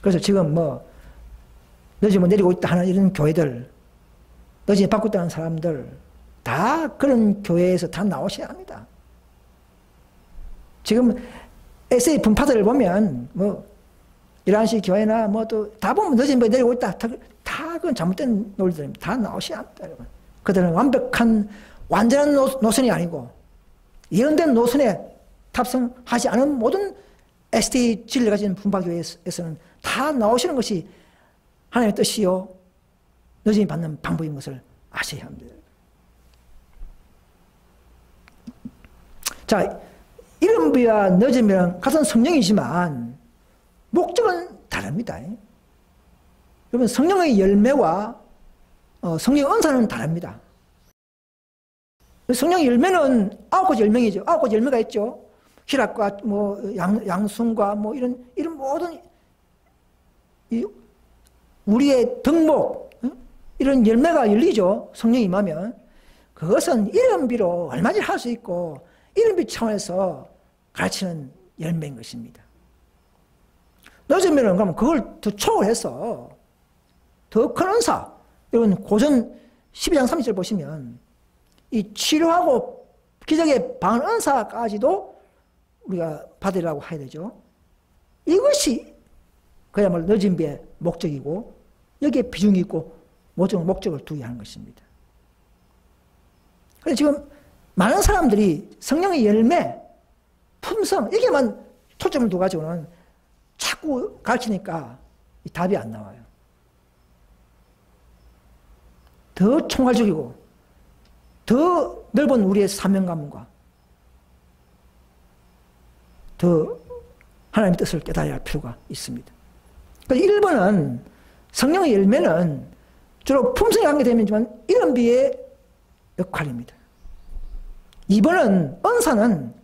그래서 지금 뭐 늦으면 내리고 있다 하는 이런 교회들, 늦으면 받고 있다는 사람들 다 그런 교회에서 다 나오셔야 합니다. 지금 SA 분파들을 보면 뭐 11시 교회나 뭐 또 다 보면 늦으면 내리고 있다. 다 그건 잘못된 논리들입니다. 다 나오셔야 합니다, 여러분. 그들은 완벽한 완전한 노선이 아니고 예언된 노선에 탑승하지 않은 모든 ST 진리를 가진 분파교회에서는 다 나오시는 것이 하나님의 뜻이요 늦음이 받는 방법인 것을 아셔야 합니다. 자, 이른비와 늦음이랑 같은 성령이지만 목적은 다릅니다. 여러분, 성령의 열매와 성령의 은사는 다릅니다. 성령의 열매는 9가지 열매이죠. 9가지 열매가 있죠. 희락과 뭐 양순과 뭐 이런 모든 우리의 덕목 이런 열매가 열리죠. 성령이 임하면. 그것은 이른비로 얼마든지 할 수 있고 이른비 차원에서 가르치는 열매인 것입니다. 늦으면 그러면 그걸 더 초월해서 더 큰 은사, 여러분 고전 12장 30절 보시면 이 치료하고 기적의 반 은사까지도 우리가 받으라고 해야 되죠. 이것이 그야말로 늦은비의 목적이고 여기에 비중이 있고 목적을 두게 하는 것입니다. 그래서 지금 많은 사람들이 성령의 열매, 품성 여기에만 초점을 둬가지고는 자꾸 가르치니까 답이 안 나와요. 더 총괄적이고 더 넓은 우리의 사명감과 더 하나님의 뜻을 깨달아야 할 필요가 있습니다. 그러니까 1번은 성령의 열매는 주로 품성에 관계되지만 이른비의 역할입니다. 2번은 은사는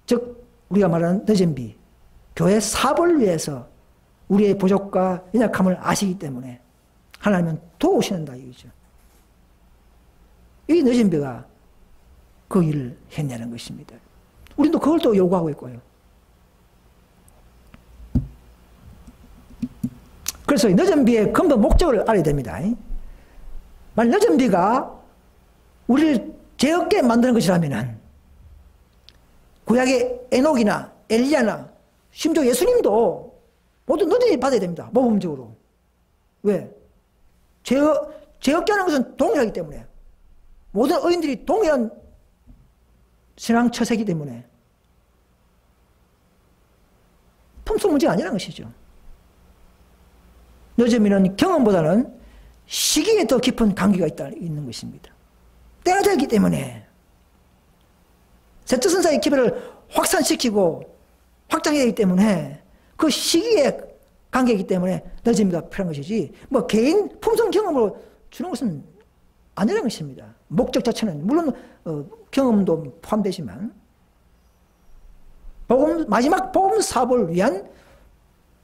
즉 우리가 말하는 늦은비, 교회 사업을 위해서 우리의 부족과 연약함을 아시기 때문에 하나님은 도우시는다 이거죠. 이 늦은비가 그 일을 해내는 것입니다. 우리도 그걸 또 요구하고 있고요. 그래서 늦은비의 근본 목적을 알아야 됩니다. 만약 늦은비가 우리를 죄 없게 만드는 것이라면 구약의 에녹이나 엘리야나 심지어 예수님도 모두 늦은비 받아야 됩니다. 모범적으로. 왜? 죄 없게 하는 것은 동일하기 때문에 모든 의인들이 동일한 신앙 처세이기 때문에 품성 문제가 아니라는 것이죠. 늦으면 경험보다는 시기에 더 깊은 관계가 있는 것입니다. 때가 되기 때문에 셋째 선사의 기별을 확산시키고 확장해야 되기 때문에 그 시기에 관계이기 때문에 늦음이가 필요한 것이지 뭐 개인 품성 경험으로 주는 것은 아니라는 것입니다. 목적 자체는 물론 경험도 포함되지만 마지막 복음 사업을 위한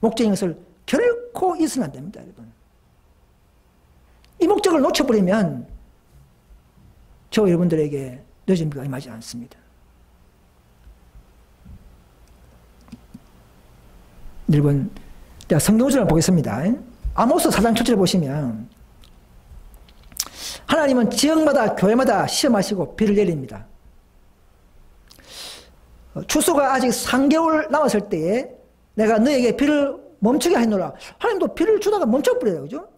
목적인 것을 결코 잊으면 안 됩니다. 여러분. 이 목적을 놓쳐버리면 저 여러분들에게 늦음비가 임하지 않습니다. 여러분, 성경구절을 보겠습니다. 아모스 4장 7절을 보시면 하나님은 지역마다 교회마다 시험하시고 비를 내립니다. 추수가 아직 3개월 남았을 때에 내가 너에게 비를 멈추게 하노라. 하나님도 비를 주다가 멈춰버려요. 그죠?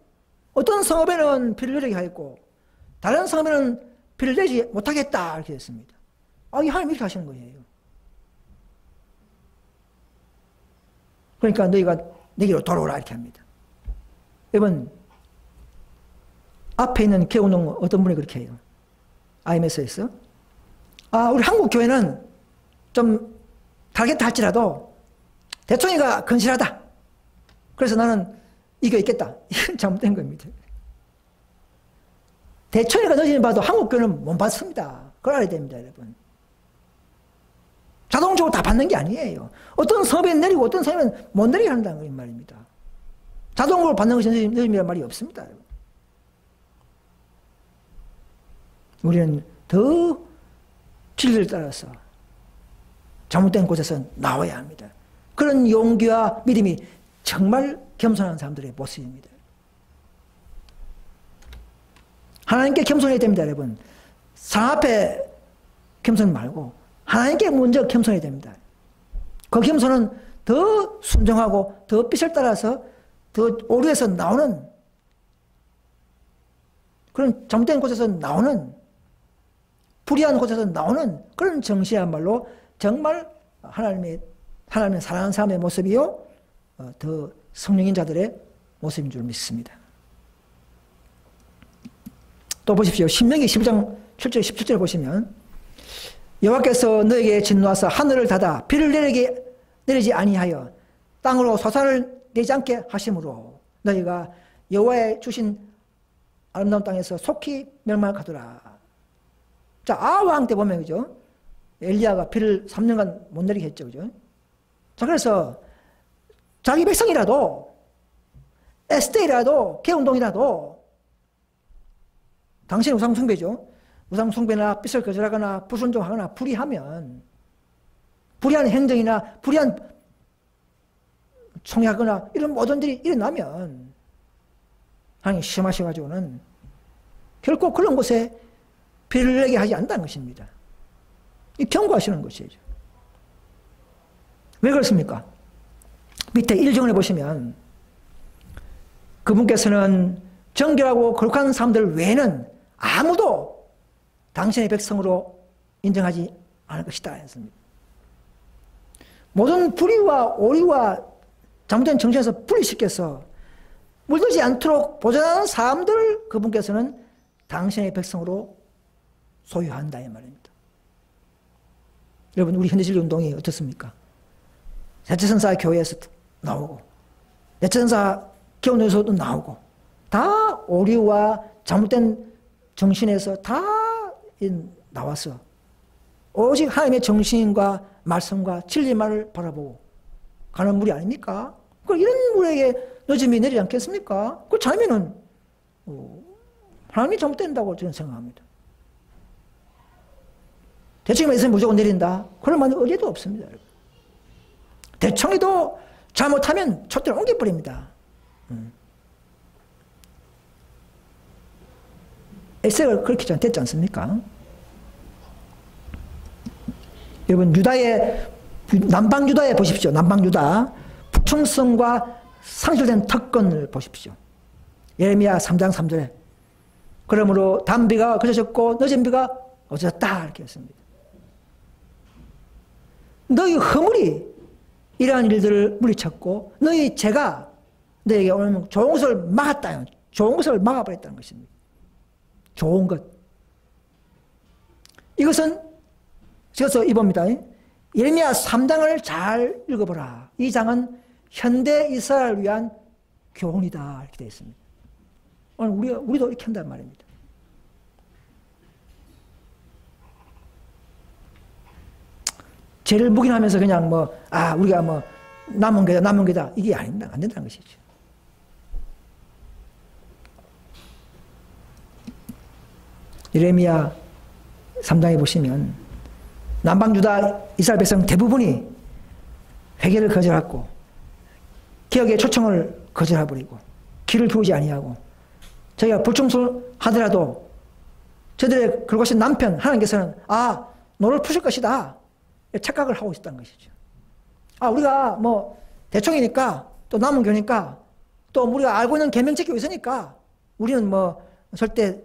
어떤 성읍에는 비를 내리게 하였고 다른 성읍에는 비를 내지 못하겠다 이렇게 했습니다. 이 하나님 이렇게 하시는 거예요. 그러니까 너희가 내게로 돌아오라 이렇게 합니다. 여러분 앞에 있는 개운동 어떤 분이 그렇게 해요. IMS에서 우리 한국 교회는 좀 다르겠다 할지라도 대통령이가 건실하다. 그래서 나는 이거 있겠다. 이건 잘못된 겁니다. 대통령이가 늦으면 봐도 한국 교회는 못 받습니다. 그걸 알아야 됩니다, 여러분. 자동적으로 다 받는 게 아니에요. 어떤 성업에 내리고 어떤 성업에는 못 내리게 한다는 말입니다. 자동으로 받는 것이 늦음이라는 말이 없습니다. 여러분. 우리는 더 진리를 따라서 잘못된 곳에서 나와야 합니다. 그런 용기와 믿음이 정말 겸손한 사람들의 모습입니다. 하나님께 겸손해야 됩니다, 여러분. 사람 앞에 겸손 말고 하나님께 먼저 겸손해야 됩니다. 그 겸손은 더 순종하고 더 빛을 따라서 더 오류에서 나오는 그런 잘못된 곳에서 나오는 불의한 곳에서 나오는 그런 정신이야말로 정말 하나님의 사랑하는 사람의 모습이요 더 성령인 자들의 모습인 줄 믿습니다. 또 보십시오. 신명기 12장 7절 17절 보시면 여호와께서 너에게 진노하사 하늘을 닫아 비를 내리지 아니하여 땅으로 솟아를 내지 않게 하심으로 너희가 여호와의 주신 아름다운 땅에서 속히 멸망하더라. 자, 아왕 때 보면 그죠? 엘리야가 비를 3년간 못 내리게 했죠. 그죠? 자, 그래서 자기 백성이라도 에스테이라도 개운동이라도 당신의 우상숭배죠. 우상숭배나 빛을 거절하거나 불순종하거나 불의하면 불의한 행정이나 불의한 총회하거나 이런 모든 일이 일어나면 하나님 시험하셔가지고는 결코 그런 곳에 비를 내게 하지 않는다는 것입니다. 이 경고하시는 것이죠. 왜 그렇습니까? 밑에 1절에 보시면 그분께서는 정결하고 거룩한 사람들 외에는 아무도 당신의 백성으로 인정하지 않을 것이다 했습니다. 모든 불의와 오리와 잘못된 정신에서 분리시켜서 물들지 않도록 보존하는 사람들을 그분께서는 당신의 백성으로 소유한다 이 말입니다. 여러분 우리 현대진리운동이 어떻습니까? 대체선사 교회에서 나오고 대체선사 교원에서도 나오고 다 오류와 잘못된 정신에서 다 나와서 오직 하나님의 정신과 말씀과 진리만을 바라보고 가는 물이 아닙니까? 이런 물에게 늦음이 내리지 않겠습니까? 그 자면은 하나님이 잘못된다고 저는 생각합니다. 대청에만 있으면 무조건 내린다. 그럴 만한 의뢰도 없습니다. 여러분. 대청에도 잘못하면 촛대를 옮겨버립니다. 에세가 그렇게 됐지 않습니까? 여러분 남방 유다에 보십시오. 남방 유다 북청성과 상실된 특권을 보십시오. 예레미야 3장 3절에 그러므로 단비가 그쳐졌고 늦은 비가 어졌다 이렇게 했습니다. 너희 허물이 이러한 일들을 물리쳤고 너희 죄가 너에게 오는 좋은 것을 막았다. 좋은 것을 막아버렸다는 것입니다. 좋은 것. 이것은 그래서 이봅니다. 예레미야 3장을 잘 읽어보라. 이 장은 현대 이스라엘을 위한 교훈이다 이렇게 되어 있습니다. 오늘 우리도 이렇게 한단 말입니다. 죄를 묵인하면서 그냥 우리가 남은 게다 이게 아닙니다. 안 된다는 것이죠. 예레미야 3장에 보시면 남방유다 이스라엘 백성 대부분이 회개를 거절하고 개혁의 초청을 거절해버리고 귀를 기울이지 아니하고 자기가 불충수를 하더라도 저들의 그것이 남편 하나님께서는 너를 푸실 것이다 착각을 하고 있었다는 것이죠. 우리가 대총이니까 또 남은 교니까 또 우리가 알고 있는 계명 지키고 있으니까 우리는 절대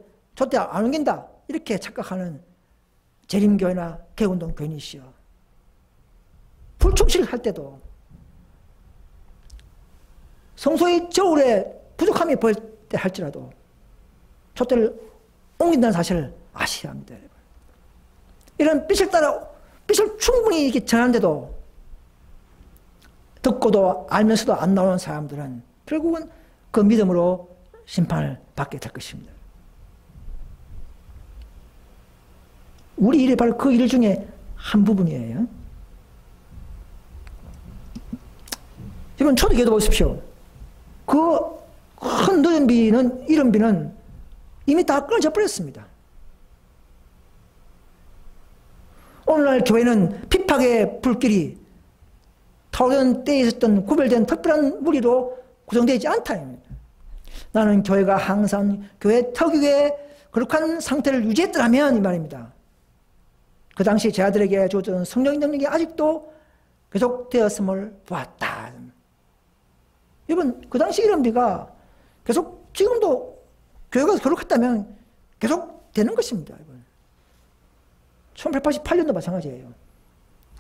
안 옮긴다 이렇게 착각하는 재림교회나 개운동 교인이시여. 불충실을 할 때도 성소의 저울에 부족함이 보일 때 할지라도 촛대를 옮긴다는 사실을 아셔야 합니다. 여러분. 이런 빛을 충분히 이렇게 전하는데도 듣고도 알면서도 안 나오는 사람들은 결국은 그 믿음으로 심판을 받게 될 것입니다. 우리 일이 바로 그 일 중에 한 부분이에요. 여러분 초대교회도 보십시오. 그 큰 늦은 비는 이른 비는 이미 다 끊어져 버렸습니다. 오늘날 교회는 핍박의 불길이 타오르는 때에 있었던 구별된 특별한 무리로 구성되어 있지 않다. 나는 교회가 항상 교회 특유의 거룩한 상태를 유지했더라면 이 말입니다. 그 당시 제 아들에게 주어진 성령의 능력이 아직도 계속되었음을 보았다. 여러분 그 당시 이른비가 계속 지금도 교회가 거룩했다면 계속 되는 것입니다. 1888년도 마찬가지예요.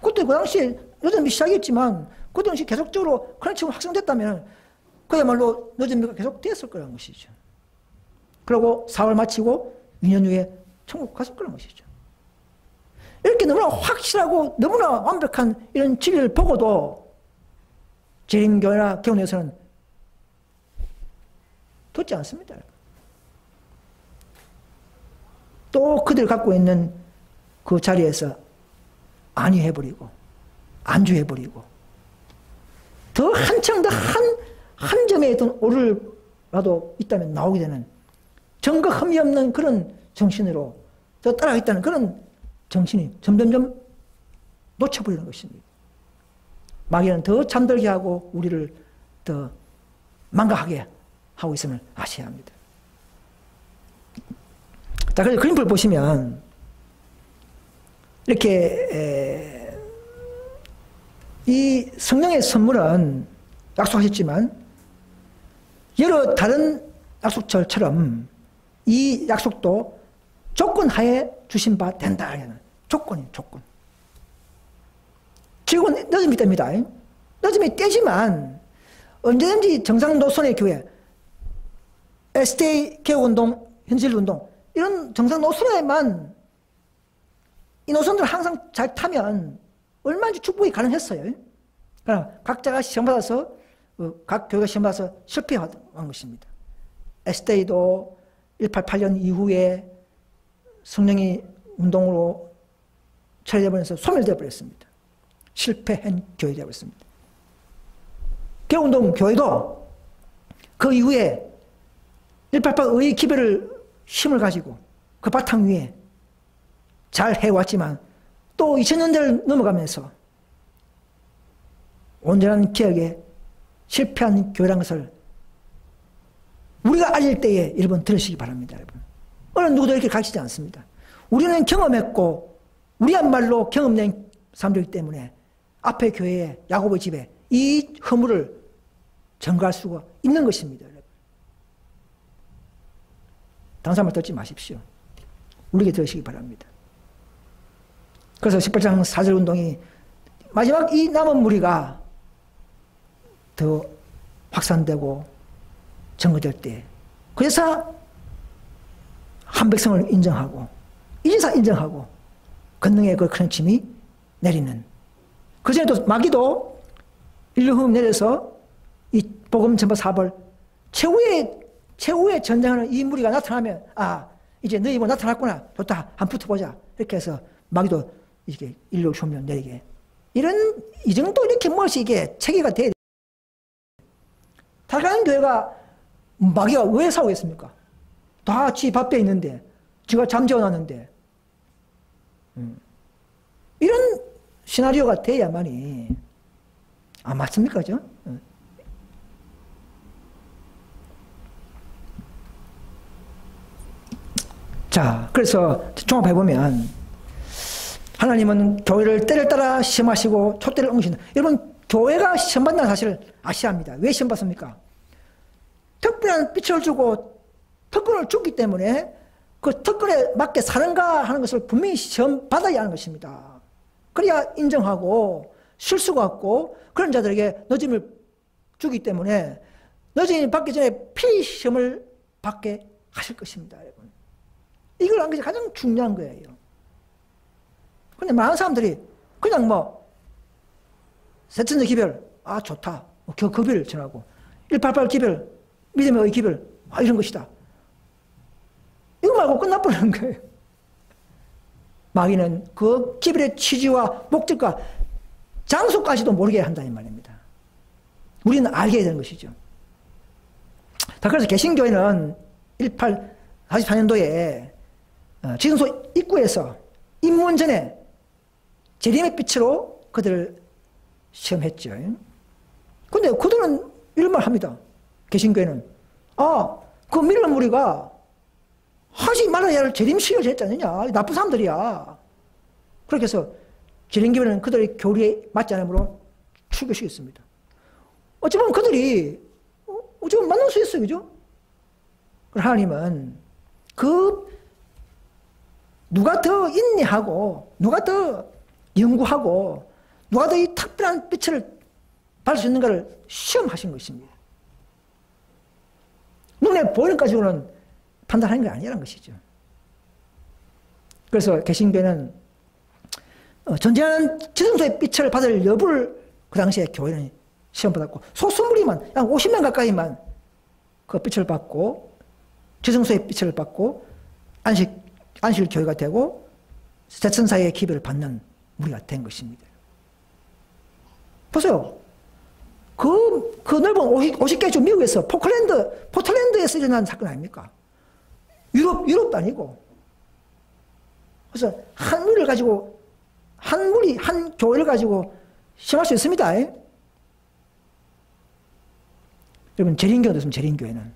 그때 그 당시에 늦은비 시작했지만 그 당시 계속적으로 그런 식으로 확산됐다면 그야말로 늦은비가 계속 되었을 거라는 것이죠. 그리고 사월 마치고 2년 후에 천국 갔을 거라는 것이죠. 이렇게 너무나 확실하고 너무나 완벽한 이런 진리를 보고도 재림교회나 개헌에서는 듣지 않습니다. 또 그들 갖고 있는 그 자리에서 안위해버리고 안주해버리고 더 한층 더 한 점에 있던 오류라도 있다면 나오게 되는 정거 흠이 없는 그런 정신으로 더 따라가겠다는 그런 정신이 점점점 놓쳐버리는 것입니다. 마귀는 더 잠들게 하고 우리를 더 망각하게 하고 있음을 아셔야 합니다. 자, 그래서 그림을 보시면 이렇게 이 성령의 선물은 약속하셨지만 여러 다른 약속처럼 이 약속도 조건하에 주신 바 된다. 조건이에요. 조건. 지금은 늦음이 뗍니다. 늦음이 떼지만 언제든지 정상 노선의 교회, SDA 개혁운동, 현실운동 이런 정상 노선에만 이 노선들을 항상 잘 타면 얼마든지 축복이 가능했어요. 그러나 각자가 시험받아서 각 교회가 시험받아서 실패한 것입니다. SDA도 188년 이후에 성령이 운동으로 처리되어버려서 소멸되어 버렸습니다. 실패한 교회가 되어버렸습니다. 개혁운동 교회도 그 이후에 188의 기별을 힘을 가지고 그 바탕 위에 잘 해왔지만 또 2000년대를 넘어가면서 온전한 개혁에 실패한 교회라는 것을 우리가 알릴 때에 여러분 들으시기 바랍니다. 여러분. 어느 누구도 이렇게 가르치지 않습니다. 우리는 경험했고 우리야말로 경험된 사람들이기 때문에 앞에 교회에 야고보 집에 이 허물을 전가할 수가 있는 것입니다. 다른 사람을 듣지 마십시오. 우리에게 들으시기 바랍니다. 그래서 18장 4절 운동이 마지막 이 남은 무리가 더 확산되고 정거될 때 그래서 한백성을 인정하고 이제사 인정하고 권능의 그 큰 짐이 내리는. 그전에 또 마귀도 인류흠 내려서 이 복음 전파 사업을 최후의 전쟁하는 이 무리가 나타나면 이제 너희 뭐 나타났구나. 좋다. 한 붙어보자. 이렇게 해서 마귀도 이게 인류 흉년 내리게. 이 정도 이렇게 무엇이 이게 체계가 돼야 돼. 다가는 교회가 마귀가 왜 싸우겠습니까? 다 지 밥에 있는데, 지가 잠재워놨는데. 이런 시나리오가 돼야만이, 맞습니까? 그죠? 자, 그래서 종합해보면, 하나님은 교회를 때를 따라 시험하시고 촛대를 옮기신다. 여러분, 교회가 시험받는 사실을 아셔야 합니다. 왜 시험받습니까? 특별한 빛을 주고 특권을 줬기 때문에 그 특권에 맞게 사는가 하는 것을 분명히 시험받아야 하는 것입니다. 그래야 인정하고 실수가 없고 그런 자들에게 늦음을 주기 때문에 늦음이 받기 전에 피시험을 받게 하실 것입니다. 여러분. 이걸 하는 것이 가장 중요한 거예요. 근데 많은 사람들이 그냥 세천적 기별, 좋다. 급여를 전하고, 188 기별, 믿음의 기별, 이런 것이다. 이거 말고 끝나버리는 거예요. 마귀는 그 기별의 취지와 목적과 장소까지도 모르게 한다, 이 말입니다. 우리는 알게 되는 것이죠. 그래서 개신교회는 1844년도에 지성소 입구에서 입문전에 재림의 빛으로 그들을 시험했죠. 근데 그들은 이런 말 합니다. 개신교회는. 그 믿는 무리가 하지 말아야 할 재림시험을 했지 않느냐. 나쁜 사람들이야. 그렇게 해서 재림교회는 그들의 교리에 맞지 않으므로 출교시켰습니다. 어찌 보면 그들이, 만날 수 있어요. 그죠? 하나님은 누가 더 인내하고, 누가 더 연구하고, 누가 더 이 특별한 빛을 받을 수 있는가를 시험하신 것입니다. 눈에 보이는 가지고는 판단하는 게 아니라는 것이죠. 그래서 개신교회는 전쟁하는 지성소의 빛을 받을 여부를 그 당시에 교회는 시험받았고, 소수무리만, 한 50명 가까이만 그 빛을 받고, 지성소의 빛을 받고, 안식 교회가 되고, 세천사의 기별을 받는 무리가 된 것입니다. 보세요. 그 넓은 50개 주 미국에서 포틀랜드에서 일어난 사건 아닙니까? 유럽도 아니고. 그래서 한 교회를 가지고 시험할 수 있습니다. 여러분, 재림교회도 있습니다, 재림교회는.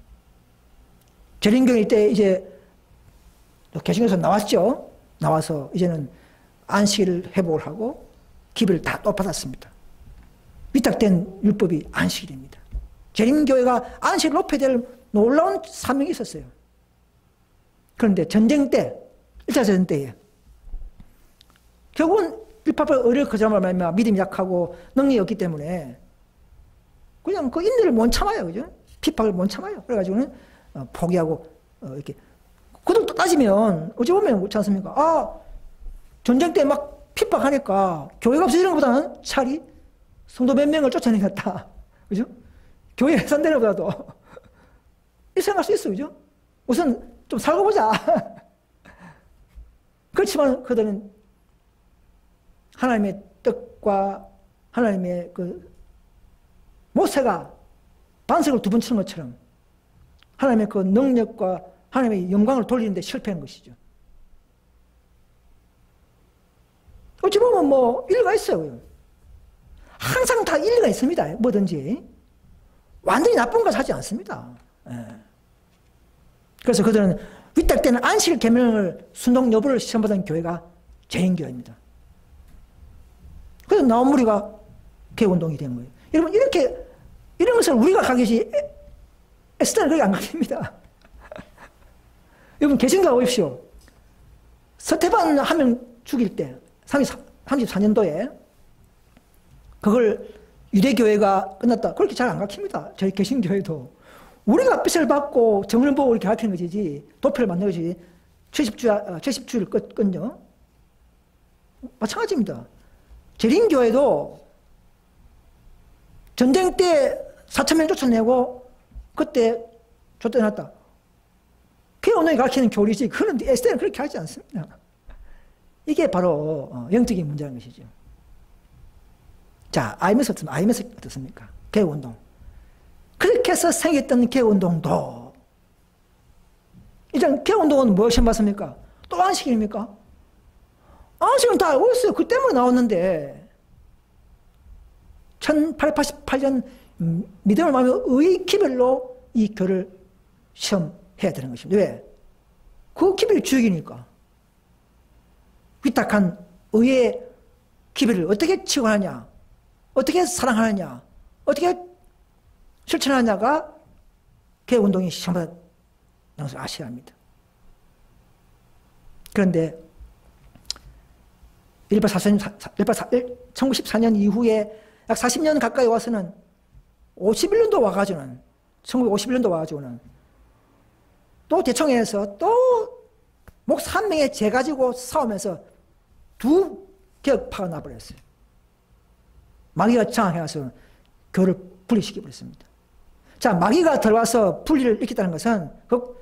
재림교회 때 이제 개신교에서 나왔죠. 나와서 이제는 안식일을 회복을 하고 기별을 다 또 받았습니다. 위탁된 율법이 안식일입니다. 재림교회가 안식을 높여야 될 놀라운 사명이 있었어요. 그런데 전쟁 때, 1차 전쟁 때에 결국은 188 의를 거절함으로 말미암아 믿음이 약하고 능력이 없기 때문에 그냥 그 인내를 못 참아요. 그죠? 핍박을 못 참아요. 그래가지고는 포기하고 이렇게 그것도 따지면 어찌 보면 그렇지 않습니까? 전쟁 때 막 핍박하니까 교회가 없어지는 것보다는 차라리 성도 몇 명을 쫓아내겠다. 그죠? 교회 해산되는 것보다도 이 생각할 수 있어요. 그죠? 우선 좀 살고 보자. 그렇지만 그들은 하나님의 뜻과 하나님의 모세가 반석을 두 번 치는 것처럼 하나님의 그 능력과 하나님의 영광을 돌리는데 실패한 것이죠. 어찌 보면 일리가 있어요. 항상 다 일리가 있습니다. 뭐든지. 완전히 나쁜 것을 하지 않습니다. 그래서 그들은 위탁되는 안식 계명을 순종 여부를 시험받은 교회가 재림교회입니다. 그래서 나온 무리가 개운동이 된 거예요. 여러분, 이런 것을 우리가 가겠지, 에스더는 그렇게 안 갑니다. 여러분, 개신교 보십시오. 서태반 한 명 죽일 때, 34년도에, 그걸 유대교회가 끝났다. 그렇게 잘 안 가킵니다. 저희 개신교회도. 우리가 빚을 받고 정을 보고 이렇게 가르치는 것이지, 도표를 만드는 것이 채십주의를 끈요. 마찬가지입니다. 재림교회도 전쟁 때 4,000명 쫓아내고 그때 쫓겨났다. 교회운동이 가르치는 교리지, 그건 SD는 그렇게 하지 않습니다. 이게 바로 영적인 문제라는 것이죠. 자, IMS 어떻습니까? 교회운동. 그렇게 해서 생겼던 교회운동도 일단 교회운동은 무엇을 받습니까? 또 안식일입니까? 안식일은 다 알고 있어요. 그 때문에 나왔는데 1888년 믿음을 말하며 의 기별로 이 교를 시험해야 되는 것입니다. 왜? 그 기별이 주역이니까. 위탁한 의의 기별을 어떻게 치고하느냐, 어떻게 사랑하느냐, 어떻게 실천하느냐가 교회운동이 시험받는 것을 아셔야 합니다. 그런데 1914년 이후에 약 40년 가까이 와서는 51년도 와가지고는 1951년도 와가지고는 또 대청에서 또 목사 한 명의 죄 가지고 싸우면서 두 개혁파가 나버렸어요. 마귀가 장악해서 교를 분리시켜버렸습니다. 자, 마귀가 들어와서 분리를 일으켰다는 것은 그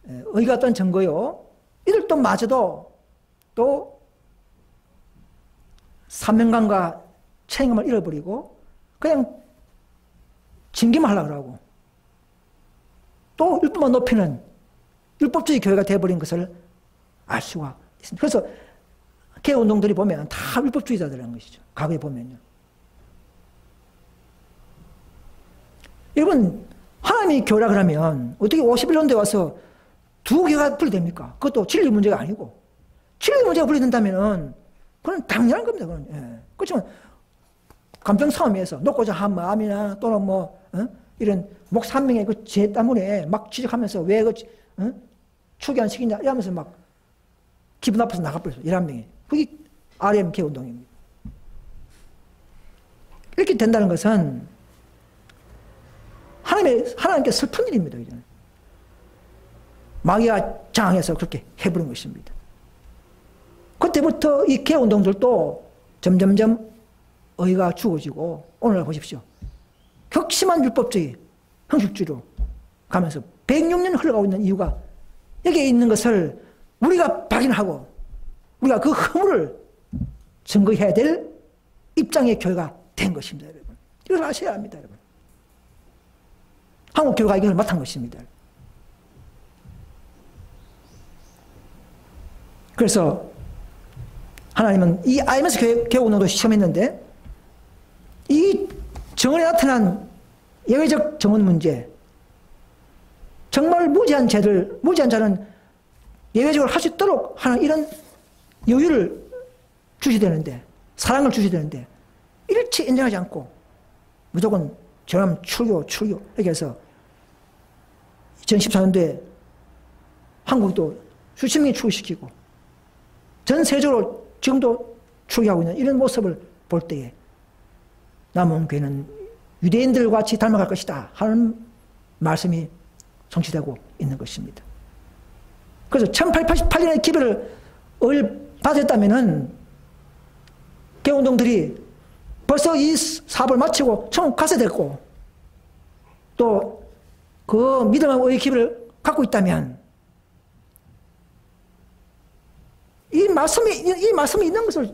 의가 어떤 증거요. 이들도 마저도 또 사명감과 책임감을 잃어버리고 그냥 징계만 하려고 하고 또 율법만 높이는 율법주의 교회가 되어버린 것을 알 수가 있습니다. 그래서 교회운동들이 보면 다 율법주의자들이라는 것이죠. 과거에 보면요. 여러분, 하나님이 교회라 그러면 어떻게 51년도에 와서 두 교회가 분리됩니까? 그것도 진리 문제가 아니고. 진리 문제가 분리된다면 그건 당연한 겁니다. 그건. 예. 그렇지만 감정 싸움에서 놓고자 한 마음이나 또는 이런 목사 한 명의 그 죄 때문에 막 지적하면서 왜 추기 안 시키냐 이러면서 막 기분 나빠서 나가버렸어요. 11명이. 그게 RM 교회운동입니다. 이렇게 된다는 것은 하나님께 슬픈 일입니다. 이제는. 마귀가 장악해서 그렇게 해버린 것입니다. 그때부터 이 교회운동들도 점점점 의가 죽어지고 오늘 보십시오. 격심한 율법주의, 형식주의로 가면서 106년 흘러가고 있는 이유가 여기에 있는 것을 우리가 발견하고 우리가 그 허물을 증거해야 될 입장의 교회가 된 것입니다. 여러분. 이걸 아셔야 합니다. 여러분. 한국 교회가 이걸 맡은 것입니다. 그래서 하나님은 이 IMS 교회 운동도 시험했는데 이 정언에 나타난 예외적 정언 문제, 정말 무지한 자는 예외적으로 할 수 있도록 하는 이런 여유를 주셔야 되는데, 사랑을 주셔야 되는데 일체 인정하지 않고 무조건 저놈 출교 이렇게 해서 2014년도에 한국도 수십 명이 출교시키고 전 세계적으로 지금도 출교하고 있는 이런 모습을 볼 때에 남은 교회는 유대인들과 같이 닮아갈 것이다 하는 말씀이 성취되고 있는 것입니다. 그래서 1888년의 기별을 받았다면은 교회운동들이 벌써 이 사업을 마치고 천국 가서 됐고 또 그 믿음의 기별을 갖고 있다면 이 말씀이 있는 것을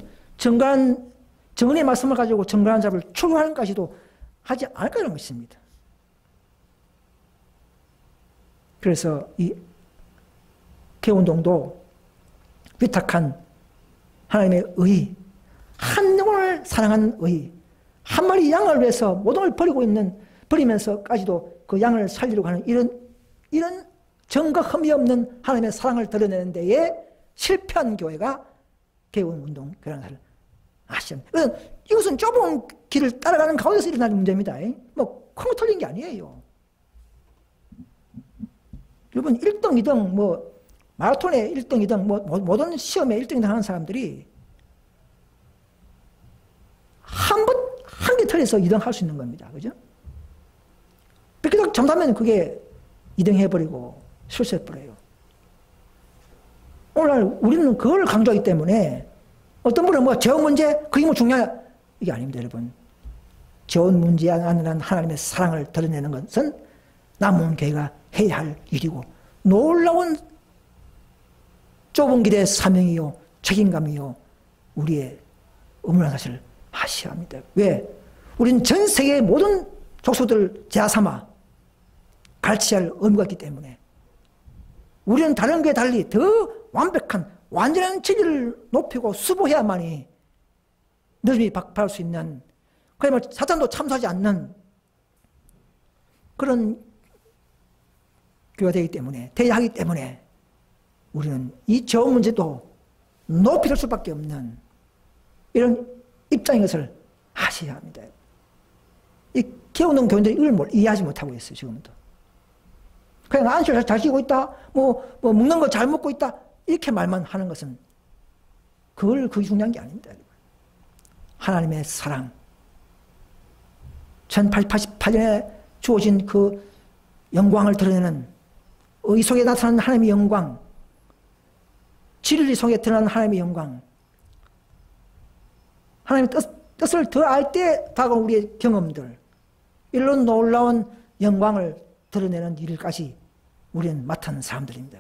정언의 말씀을 가지고 정관한 자를 추구하는 것까지도 하지 않을 거라는 것입니다. 그래서 이 교회운동도 위탁한 하나님의 의, 한 영혼을 사랑하는 의, 한 마리 양을 위해서 모든 걸 버리면서까지도 그 양을 살리려고 하는 이런 정과 흠이 없는 하나님의 사랑을 드러내는 데에 실패한 교회가 교회운동 교회라는 것을 아시죠? 이것은 좁은 길을 따라가는 가운데서 일어나는 문제입니다. 뭐 콩 털린 게 아니에요. 여러분 1등, 2등, 마라톤에 1등, 2등, 모든 시험에 1등, 2등 하는 사람들이 한 개 틀려서 2등 할 수 있는 겁니다. 그죠? 그렇게 잘못하면 그게 이등해버리고 실수해버려요. 오늘 우리는 그걸 강조하기 때문에 어떤 분은 뭐 재원 문제, 그게 뭐 중요하냐? 이게 아닙니다, 여러분. 재원 문제 안에는 하나님의 사랑을 드러내는 것은 남은 교회가 해야 할 일이고 놀라운 좁은 길의 사명이요, 책임감이요, 우리의 의무라는 사실을 아셔야 합니다. 왜? 우리는 전 세계의 모든 족속들을 제하삼아 가르쳐야 할 의무가 있기 때문에 우리는 다른 교회에 달리 더 완벽한 완전한 진리를 높이고 수보해야만이 너희들이 박탈할 수 있는, 그러면 사탄도 참수하지 않는 그런 교회가 되기 때문에, 되어야 하기 때문에 우리는 이 저 문제도 높이 들 수밖에 없는 이런 입장인 것을 아셔야 합니다. 이 개우는 교인들이 이걸 이해하지 못하고 있어요, 지금도. 그냥 안식을 잘 지키고 있다, 뭐 먹는 거 잘 먹고 있다, 이렇게 말만 하는 것은 그게 중요한 게 아닙니다. 하나님의 사랑, 1888년에 주어진 그 영광을 드러내는 의 속에 나타나는 하나님의 영광, 진리 속에 드러나는 하나님의 영광, 하나님의 뜻을 더 알 때 다가온 우리의 경험들, 이런 놀라운 영광을 드러내는 일까지 우리는 맡은 사람들입니다.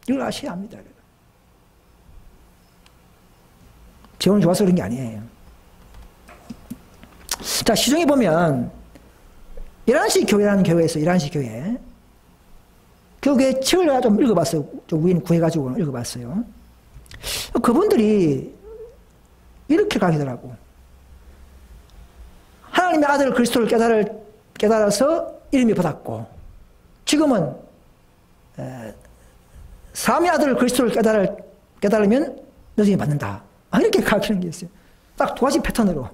이걸 아셔야 합니다. 재원이 좋아서 그런 게 아니에요. 자, 시중에 보면 이란식 교회라는 교회에서, 이란식 교회, 그 교회 책을 제가 좀 읽어봤어요. 좀 우인 구해가지고 읽어봤어요. 그분들이 이렇게 가르치더라고. 하나님의 아들 그리스도를 깨달아서 이름이 받았고, 지금은 삼위 아들 그리스도를 깨달으면 너희들이 받는다. 이렇게 가르치는 게 있어요. 딱 두 가지 패턴으로.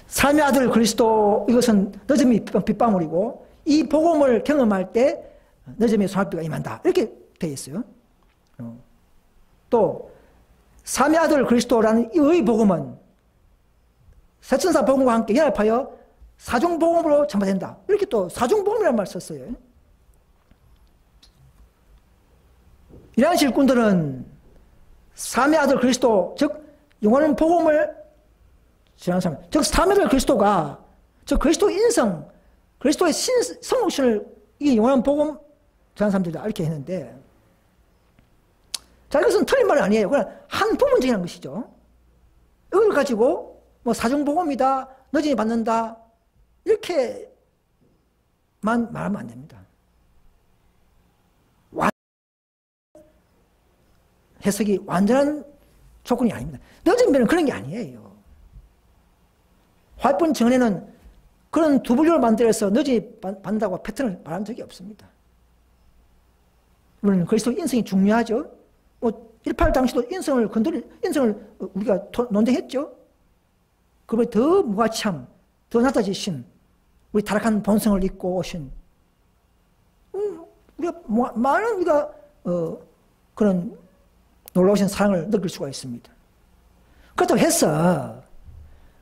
삼위 아들 그리스도, 이것은 너점이 빗방울이고, 이 복음을 경험할 때 너점의 소합비가 임한다. 이렇게 되어 있어요. 또 삼위 아들 그리스도라는 이 복음은 세천사 복음과 함께 연합하여 사중복음으로 전파된다. 이렇게 또 사중복음이라는 말을 썼어요. 이란식 일꾼들은 삼위 아들 그리스도, 즉 영원한 복음을 전하는 사람, 즉 삼위 아들 그리스도가 즉 그리스도 인성, 그리스도의 성육신을 이게 영원한 복음 전하는 사람들이다 이렇게 했는데, 자, 이것은 틀린 말은 아니에요. 그냥 한 부분적인 것이죠. 이걸 가지고 뭐 사중복음이다, 너진이 받는다, 이렇게만 말하면 안 됩니다. 해석이 완전한 조건이 아닙니다. 늦은 변은 그런 게 아니에요. 화합분 전에는 그런 두 분류를 만들어서 너지 받는다고 패턴을 말한 적이 없습니다. 물론 그리스도 인성이 중요하죠. 뭐 1.8 당시도 인성을 우리가 논쟁했죠. 그보다 더 무가치함, 더 낮아지신 우리 타락한 본성을 입고 오신 우리가 많은 우리가 그런 놀라우신 사랑을 느낄 수가 있습니다. 그렇다고 해서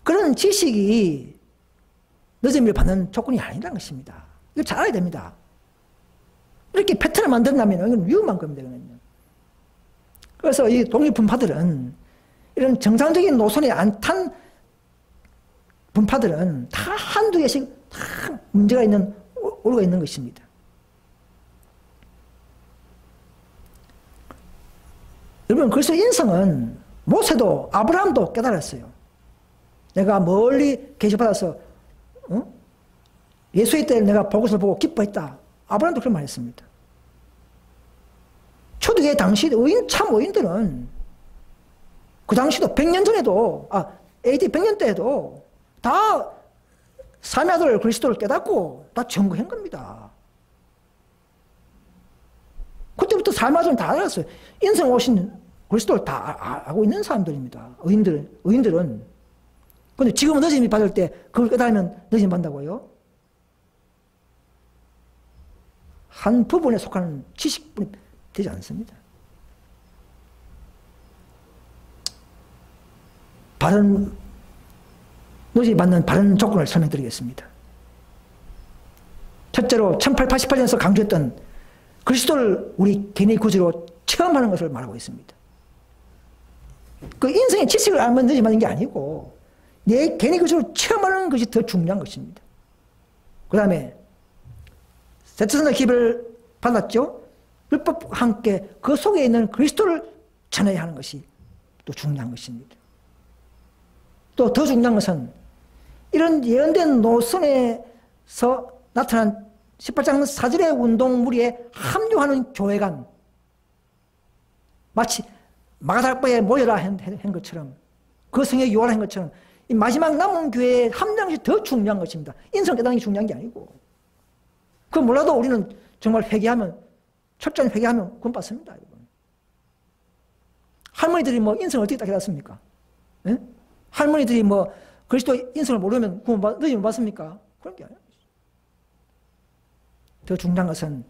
그런 지식이 늦음을 받는 조건이 아니라는 것입니다. 이걸 잘 알아야 됩니다. 이렇게 패턴을 만든다면 이건 위험한 겁니다. 그래서 이 독립분파들은 이런 정상적인 노선에 안 탄 분파들은 다 한두 개씩 다 문제가 있는, 오류가 있는 것입니다. 여러분, 그래서 인성은 모세도 아브라함도 깨달았어요. 내가 멀리 계시받아서 예수의 때 내가 복음을 보고 기뻐했다. 아브라함도 그런 말 했습니다. 초대교회 당시 참 의인들은 그 당시도 100년 전에도 AD 100년 때에도 다 삼위 아들 그리스도를 깨닫고 다 증거한 겁니다. 그때부터 삼위 아들은 다 알았어요. 인생 오신 그리스도를 다 알고 있는 사람들입니다. 의인들은. 근데 지금은 너짐이 받을 때 그걸 깨달으면 너짐 받는다고요? 한 부분에 속하는 지식뿐이 되지 않습니다. 바른, 너짐이 받는 바른 조건을 설명드리겠습니다. 첫째로 1888년에서 강조했던 그리스도를 우리 개인의 구주로 체험하는 것을 말하고 있습니다. 그 인생의 지식을 알면 늦어지는 게 아니고 내 개인의 구주로 체험하는 것이 더 중요한 것입니다. 그 다음에 세트선의 기별을 받았죠. 율법과 함께 그 속에 있는 그리스도를 전해야 하는 것이 또 중요한 것입니다. 또 더 중요한 것은 이런 예언된 노선에서 나타난 18장 4절의 운동 무리에 합류하는 교회간 마치 마가다락바에 모여라 한 것처럼 그 성에 요하라 한 것처럼 이 마지막 남은 교회에 합류하는 것이 더 중요한 것입니다. 인성 깨닫는 게 중요한 게 아니고 그거 몰라도 우리는 정말 회개하면 철저히 회개하면 구원 받습니다. 할머니들이 뭐 인성을 어떻게 딱 깨닫습니까? 예? 할머니들이 뭐 그리스도 인성을 모르면 구원 못 받습니까? 그런 게 아니에요. 더 중요한 것은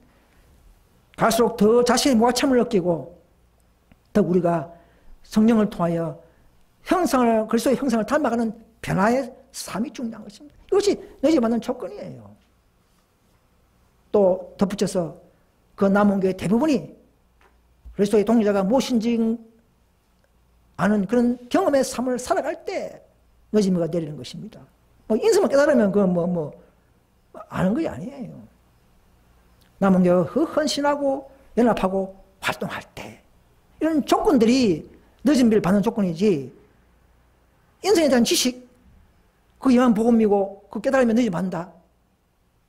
갈수록 더 자신의 무아참을 느끼고 더 우리가 성령을 통하여 그리스도의 형상을 닮아가는 변화의 삶이 중요한 것입니다. 이것이 너희에게 맞는 조건이에요. 또 덧붙여서 그 남은 교회 대부분이 그리스도의 동료자가 무엇인지 아는 그런 경험의 삶을 살아갈 때 너지미가 내리는 것입니다. 뭐 인성만 깨달으면 그건 아는 것이 아니에요. 남은 교회가 헌신하고 연합하고 활동할 때 이런 조건들이 늦은비를 받는 조건이지 인생에 대한 지식 그게만 복음이고 그 깨달으면 늦은 받는다.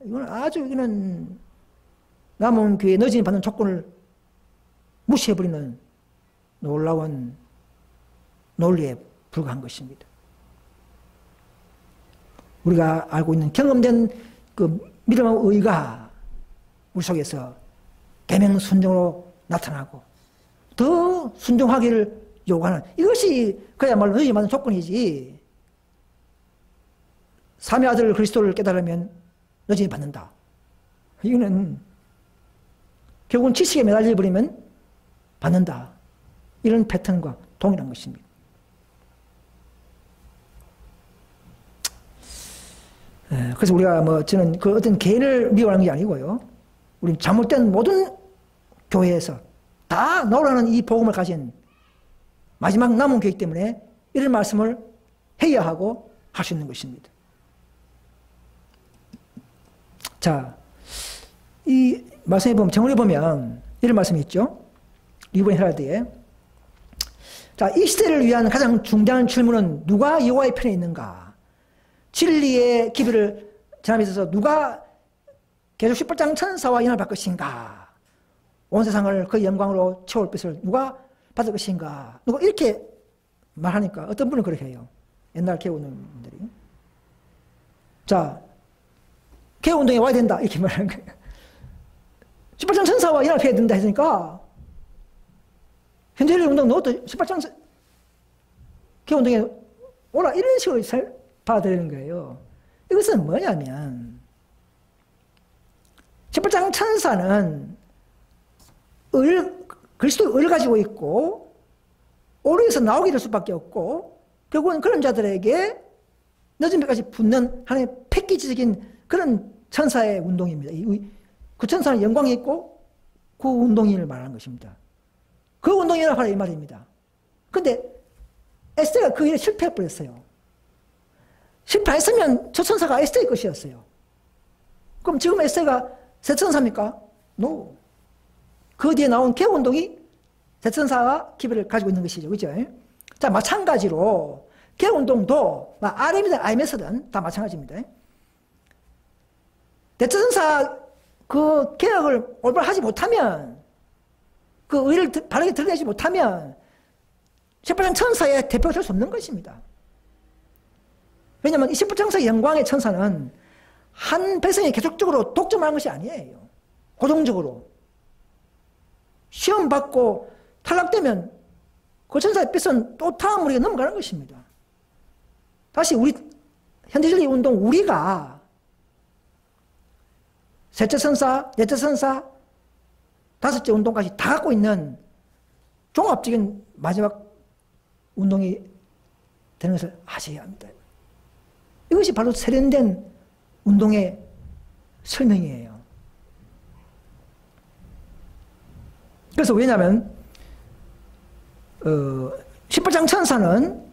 이건 이거는 남은 교회 늦은 받는 조건을 무시해버리는 놀라운 논리에 불과한 것입니다. 우리가 알고 있는 경험된 그 믿음의 의가 우리 속에서 계명 순종으로 나타나고 더 순종하기를 요구하는 이것이 그야말로 너희 맞는 조건이지. 삼위 아들 그리스도를 깨달으면 너희 받는다. 이거는 결국은 지식에 매달려 버리면 받는다. 이런 패턴과 동일한 것입니다. 그래서 우리가 저는 그 어떤 개인을 미워하는 게 아니고요. 우리 잘못된 모든 교회에서 다 나오라는 이 복음을 가진 마지막 남은 교회이기 때문에 이런 말씀을 해야 하고 할 수 있는 것입니다. 자, 이 말씀에 보면, 정원에 보면 이런 말씀이 있죠. 리브의 헤랄드에. 자, 이 시대를 위한 가장 중대한 질문은 누가 여호와의 편에 있는가? 진리의 기별을 전함에 있어서 누가 계속 18장 천사와 연합할 것인가? 온 세상을 그 영광으로 채울 것을 누가 받을 것인가? 누가 이렇게 말하니까 어떤 분은 그렇게 해요. 옛날 개운은 분들이. 자, 개운동에 와야 된다. 이렇게 말하는 거예요. 18장 천사와 연합해야 된다 했으니까 현재의 운동 너도 18장 개운동에 오라. 이런 식으로 받아들이는 거예요. 이것은 뭐냐면 18장 천사는 그리스도의 의를 가지고 있고 오류에서 나오게 될 수밖에 없고 결국은 그런 자들에게 늦은 배까지 붙는 하나의 패키지적인 그런 천사의 운동입니다. 그 천사는 영광이 있고 그 운동인을 말하는 것입니다. 그 운동인을 하라 이 말입니다. 그런데 에스더가 그 일에 실패해버렸어요. 실패했으면 저 천사가 에스더의 것이었어요. 그럼 지금 에스더가 새 천사입니까? No. 그 뒤에 나온 개운동이 새 천사가 기별을 가지고 있는 것이죠. 그죠? 자, 마찬가지로 개운동도 RM이든 IMS든 다 마찬가지입니다. 대천사 그 개혁을 올바로 하지 못하면 그 의를 바르게 드러내지 못하면 18장 천사의 대표가 될 수 없는 것입니다. 왜냐하면 이 18장사의 영광의 천사는 한 백성이 계속적으로 독점하는 것이 아니에요. 고정적으로. 시험 받고 탈락되면 그 천사의 빛은 또 다음 우리가 넘어가는 것입니다. 다시 우리 현대적인 운동 우리가 셋째 선사, 넷째 선사, 다섯째 운동까지 다 갖고 있는 종합적인 마지막 운동이 되는 것을 아셔야 합니다. 이것이 바로 세련된 운동의 설명이에요. 그래서 왜냐하면 18장 천사는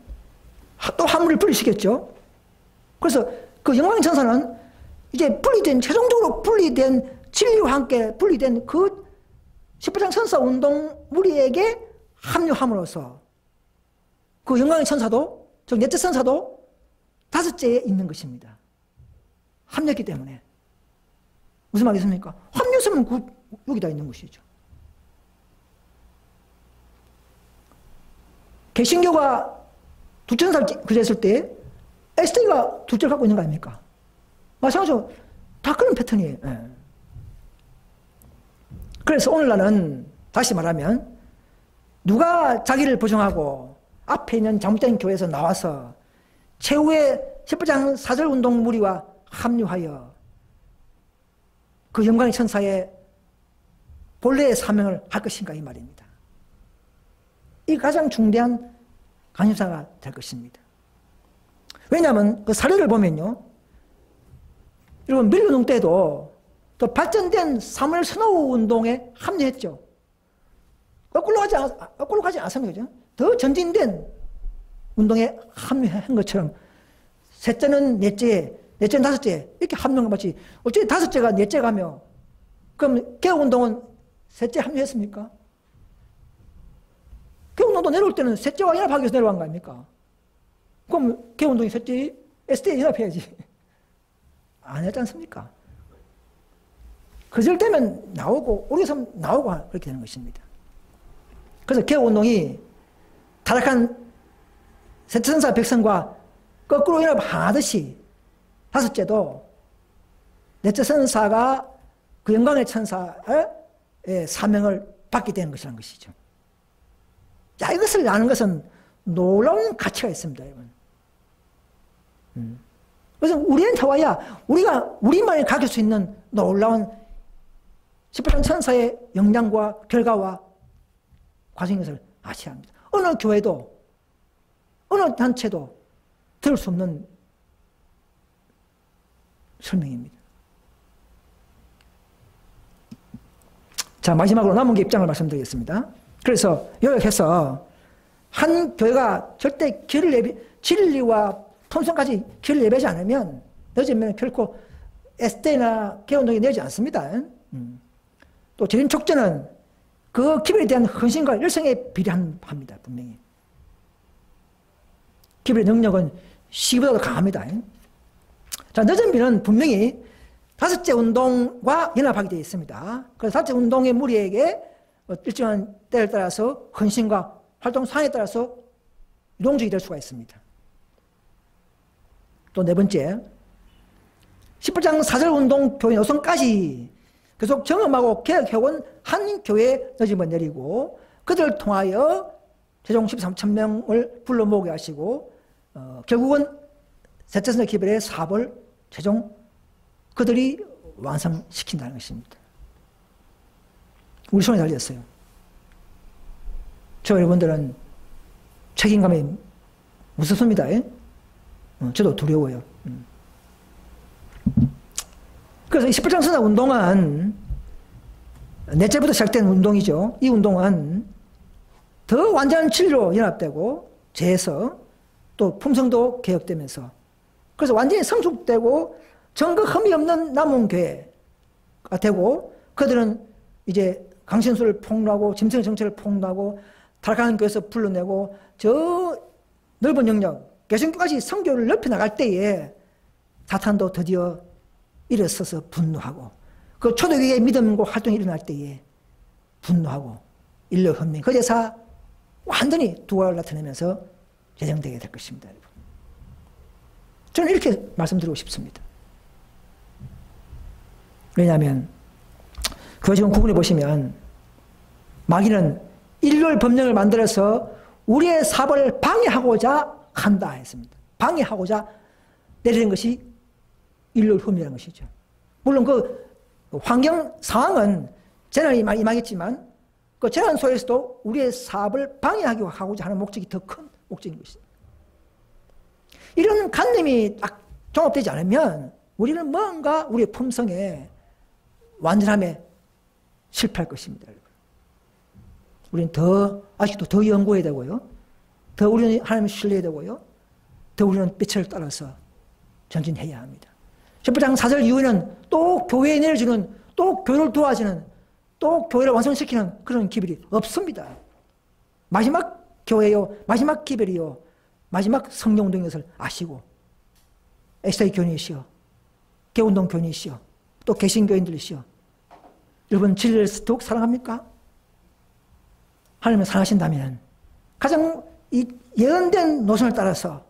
또 화물을 분리시켰죠. 그래서 그 영광의 천사는 이제 분리된, 최종적으로 분리된, 진리와 함께 분리된 그 18장 천사 운동 무리에게 합류함으로써 그 영광의 천사도, 즉 넷째 천사도 다섯째에 있는 것입니다. 합류했기 때문에. 무슨 말이겠습니까? 합류했으면 여기다 있는 것이죠. 개신교가 둘째 천사를 그렸을 때 SD가 둘째를 갖고 있는 거 아닙니까? 마찬가지로 다 그런 패턴이에요. 예. 그래서 오늘날은 다시 말하면 누가 자기를 부정하고 앞에 있는 잘못된 교회에서 나와서 최후의 18장 사절운동 무리와 합류하여 그 영광의 천사의 본래의 사명을 할 것인가 이 말입니다. 이 가장 중대한 관심사가 될 것입니다. 왜냐하면 그 사례를 보면요, 여러분 밀운동 때도 또 발전된 사무엘 스노우 운동에 합류했죠. 거꾸로 가지 않습니다. 그죠? 더 전진된 운동에 합류한 것처럼 셋째는 넷째, 넷째는 다섯째 이렇게 합류한 것 마치 어째 다섯째가 넷째 가며 그럼 개혁운동은 셋째 합류했습니까? 개혁운동도 내려올 때는 셋째와 연합하기 위해서 내려간 거 아닙니까? 그럼 개혁운동이 셋째 SD에 연합해야지. 안 했지 않습니까? 거절되면 나오고 오래서 나오고 그렇게 되는 것입니다. 그래서 개혁운동이 타락한 셋째 천사 백성과 거꾸로 연합하듯이 다섯째도 넷째 천사가 그 영광의 천사의 사명을 받게 되는 것이라는 것이죠. 자, 이것을 아는 것은 놀라운 가치가 있습니다, 여러분. 그래서 우리한테 와야 우리만이 가질 수 있는 놀라운 18장 천사의 영향과 결과와 과정인 것을 아셔야 합니다. 어느 교회도, 어느 단체도 들을 수 없는 설명입니다. 자, 마지막으로 남은 게 입장을 말씀드리겠습니다. 그래서 요약해서 한 교회가 절대 진리와 통성까지 길을 예배하지 않으면 늦으면 결코 SD나 개운동이 내지 않습니다. 또 적인 촉제는 그 기별에 대한 헌신과 열성에 비례합니다. 분명히. 기별의 능력은 시보다도 강합니다. 자, 늦은 비는 분명히 다섯째 운동과 연합하게 되어 있습니다. 그래서 다섯째 운동의 무리에게 일정한 때를 따라서 헌신과 활동 상황에 따라서 유동적이 될 수가 있습니다. 또 네 번째, 18장 사절운동 교회 노선까지 계속 경험하고 개혁해온 한 교회의 늦음을 내리고 그들을 통하여 최종 13,000명을 불러 모으게 하시고 결국은 셋째 천사 기별의 사업을 최종 그들이 완성시킨다는 것입니다. 우리 손에 달렸어요. 저 여러분들은 책임감이 무섭습니다. 저도 두려워요. 그래서 18장 선사 운동은 넷째부터 시작된 운동이죠. 이 운동은 더 완전한 진리로 연합되고 재해서 또 품성도 개혁되면서 그래서 완전히 성숙되고 전거 흠이 없는 남은 교회가 되고 그들은 이제 강신수를 폭로하고 짐승의 정체를 폭로하고 타락하는 교회에서 불러내고 저 넓은 영역 개신교까지 성교를 넓혀나갈 때에 사탄도 드디어 일어서서 분노하고 그 초대교회의 믿음과 활동이 일어날 때에 분노하고 인력 헌민 그제서 완전히 두각을 나타내면서 예정되게 될 것입니다. 여러분. 저는 이렇게 말씀드리고 싶습니다. 왜냐하면 그 지금 구분해 보시면 마귀는 일률 법령을 만들어서 우리의 사업을 방해하고자 한다 했습니다. 방해하고자 내리는 것이 일률흠이라는 것이죠. 물론 그 환경 상황은 재난이 많이 임하겠지만 그 재난 속에서도 우리의 사업을 방해하고자 하는 목적이 더 큰 목적인 것입니다. 이런 관념이 딱 종합되지 않으면 우리는 뭔가 우리의 품성에 완전함에 실패할 것입니다. 여러분. 우리는 아직도 더 연구해야 되고요. 더 우리는 하나님을 신뢰해야 되고요. 더 우리는 빛을 따라서 전진해야 합니다. 10장 4절 이후에는 또 교회에 내려주는, 또 교회를 도와주는, 또 교회를 완성시키는 그런 기별이 없습니다. 마지막 교회요, 마지막 기별이요, 마지막 성령운동인 것을 아시고 SDA 교인이시여, 개운동 교인이시여, 또 개신교인들이시여, 여러분 진리를 더욱 사랑합니까? 하나님을 사랑하신다면 가장 이 예언된 노선을 따라서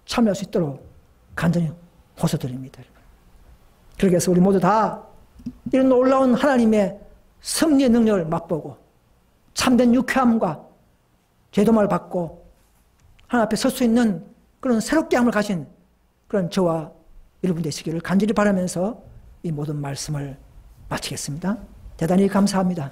참여할 수 있도록 간절히 호소드립니다. 그렇게 해서 우리 모두 다 이런 놀라운 하나님의 섭리의 능력을 맛보고 참된 유쾌함과 제도말 받고 하나님 앞에 설 수 있는 그런 새롭게 함을 가진 그런 저와 여러분 되시기를 간절히 바라면서 이 모든 말씀을 마치겠습니다. 대단히 감사합니다.